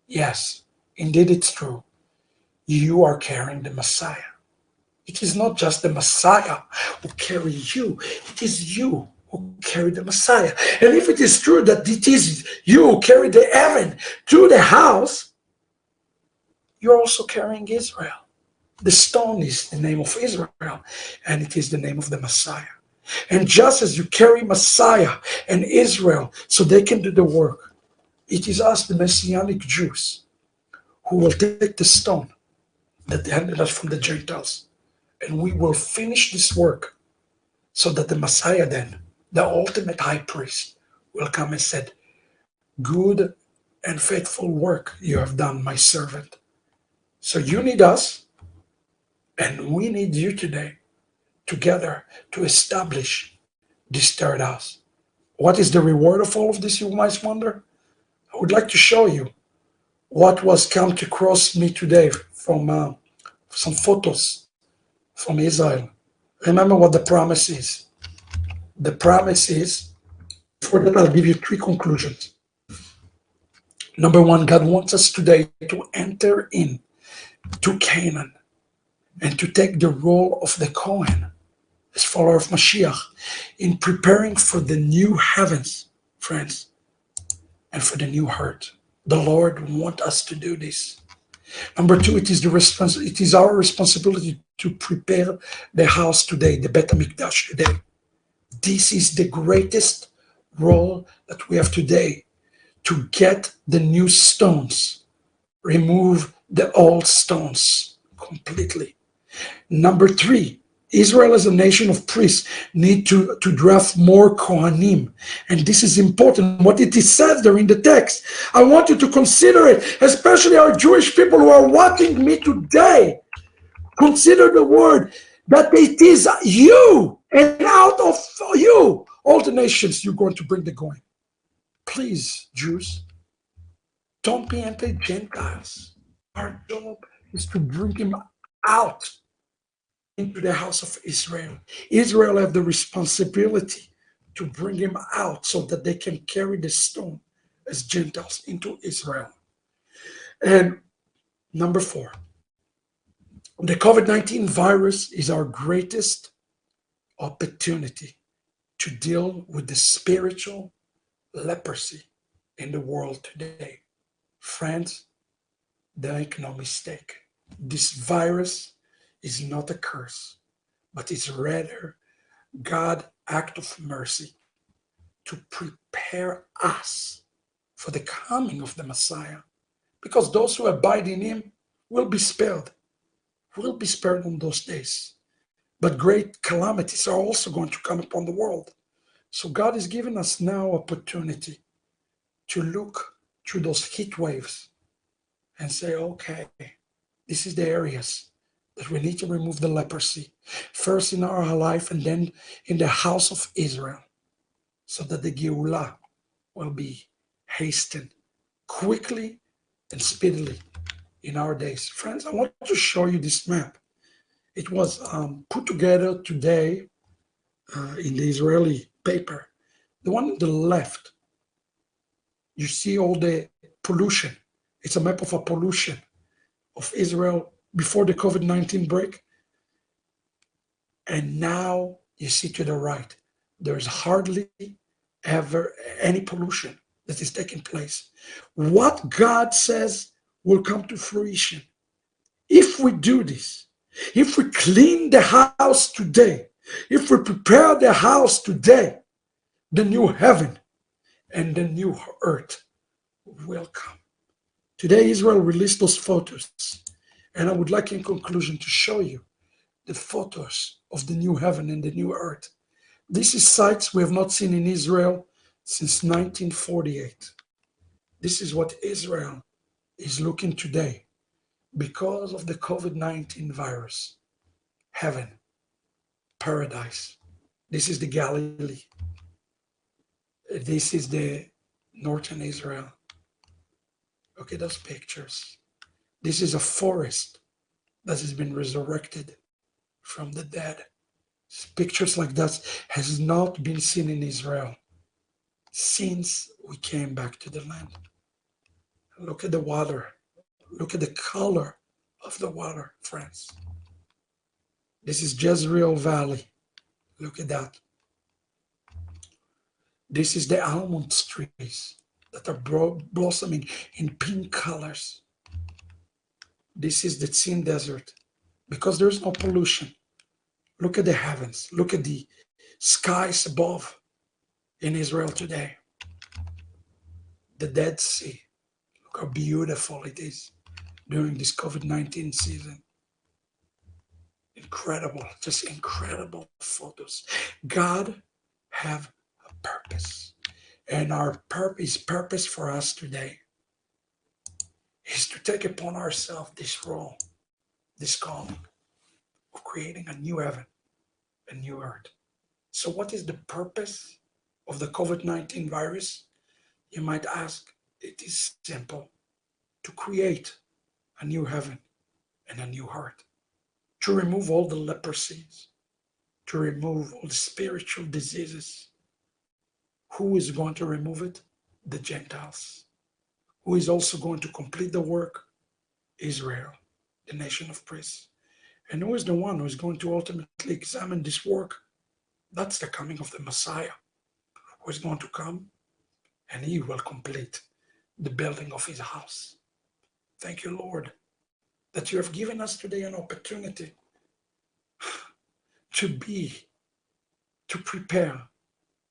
Yes, indeed it's true. You are carrying the Messiah. It is not just the Messiah who carry you. It is you who carry the Messiah. And if it is true that it is you who carry the heaven to the house, you're also carrying Israel. The stone is the name of Israel, and it is the name of the Messiah. And just as you carry Messiah and Israel so they can do the work, it is us, the Messianic Jews, who will take the stone that handed us from the Gentiles, and we will finish this work so that the Messiah then, the ultimate high priest, will come and said, "Good and faithful work you have done, my servant." So you need us, and we need you today, together to establish this third house. What is the reward of all of this, you might wonder? I would like to show you what was come across me today from some photos from Israel. Remember what the promise is. The promise is, for that I'll give you three conclusions. Number one, God wants us today to enter in to Canaan and to take the role of the Kohen, as follower of Mashiach, in preparing for the new heavens, friends, and for the new earth. The Lord wants us to do this. Number two, it is our responsibility to prepare the house today, the Bet HaMikdash today. This is the greatest role that we have today, to get the new stones, remove the old stones completely. Number three, Israel as a nation of priests need to draft more Kohanim. And this is important, what it is said there in the text. I want you to consider it, especially our Jewish people who are watching me today. Consider the word that it is you, and out of you, all the nations you're going to bring the going. Please, Jews, don't be anti-Gentiles. Our job is to bring him out into the house of Israel. Israel have the responsibility to bring him out so that they can carry the stone as Gentiles into Israel. And number four, the COVID-19 virus is our greatest opportunity to deal with the spiritual leprosy in the world today. Friends, make no mistake. This virus is not a curse, but it's rather God's act of mercy to prepare us for the coming of the Messiah. Because those who abide in him will be spared on those days. But great calamities are also going to come upon the world. So God is giving us now opportunity to look through those heat waves and say, okay, this is the areas that we need to remove the leprosy, first in our life and then in the house of Israel, so that the Geulah will be hastened quickly and speedily in our days. Friends, I want to show you this map. It was put together today in the Israeli paper. The one on the left, you see all the pollution. It's a map of a pollution of Israel before the COVID-19 break. And now you see to the right, there's hardly ever any pollution that is taking place. What God says will come to fruition. If we do this, if we clean the house today, if we prepare the house today, the new heaven and the new earth will come. Today, Israel released those photos, and I would like in conclusion to show you the photos of the new heaven and the new earth. This is sites we have not seen in Israel since 1948. This is what Israel is looking today because of the COVID-19 virus. Heaven, paradise. This is the Galilee. This is the northern Israel. Look at those pictures. This is a forest that has been resurrected from the dead. Pictures like that has not been seen in Israel since we came back to the land. Look at the water. Look at the color of the water, friends. This is Jezreel Valley. Look at that. This is the almond trees that are blossoming in pink colors. This is the Tzin Desert because there's no pollution. Look at the heavens. Look at the skies above in Israel today. The Dead Sea. Look how beautiful it is during this COVID-19 season. Incredible, just incredible photos. God have a purpose. And our purpose for us today is to take upon ourselves this role, this calling of creating a new heaven, a new earth. So what is the purpose of the COVID-19 virus? You might ask. It is simple: to create a new heaven and a new earth, to remove all the leprosies, to remove all the spiritual diseases. Who is going to remove it? The Gentiles. Who is also going to complete the work? Israel, the nation of priests. And who is the one who is going to ultimately examine this work? That's the coming of the Messiah, who is going to come and he will complete the building of his house. Thank you, Lord, that you have given us today an opportunity to prepare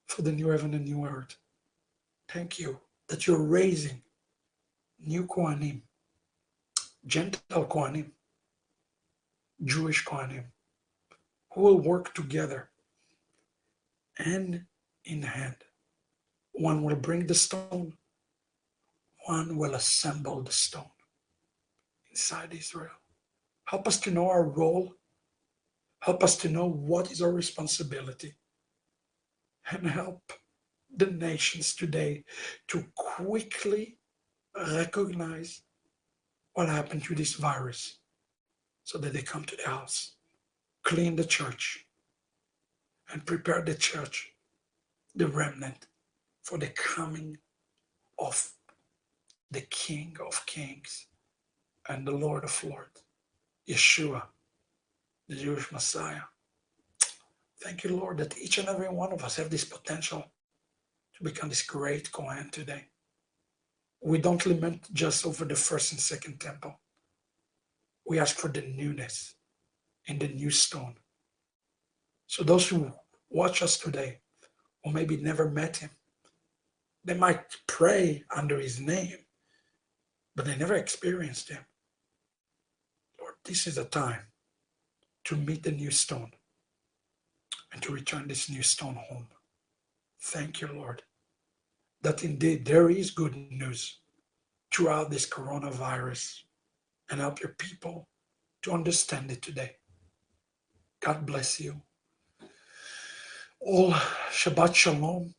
for the new heaven and new earth. Thank you that you're raising new Kohanim, Gentile Kohanim, Jewish Kohanim, who will work together hand in hand. One will bring the stone, one will assemble the stone inside Israel. Help us to know our role. Help us to know what is our responsibility. And help the nations today to quickly recognize what happened to this virus so that they come to the house, clean the church, and prepare the church, the remnant, for the coming of the King of Kings and the Lord of Lords, Yeshua, the Jewish Messiah. Thank you, Lord, that each and every one of us have this potential to become this great Kohen today. We don't lament just over the first and second temple. We ask for the newness in the new stone. So those who watch us today, or maybe never met him, they might pray under his name, but they never experienced him. Lord, this is a time to meet the new stone and to return this new stone home. Thank you, Lord, that indeed there is good news throughout this coronavirus, and help your people to understand it today. God bless you. All Shabbat Shalom.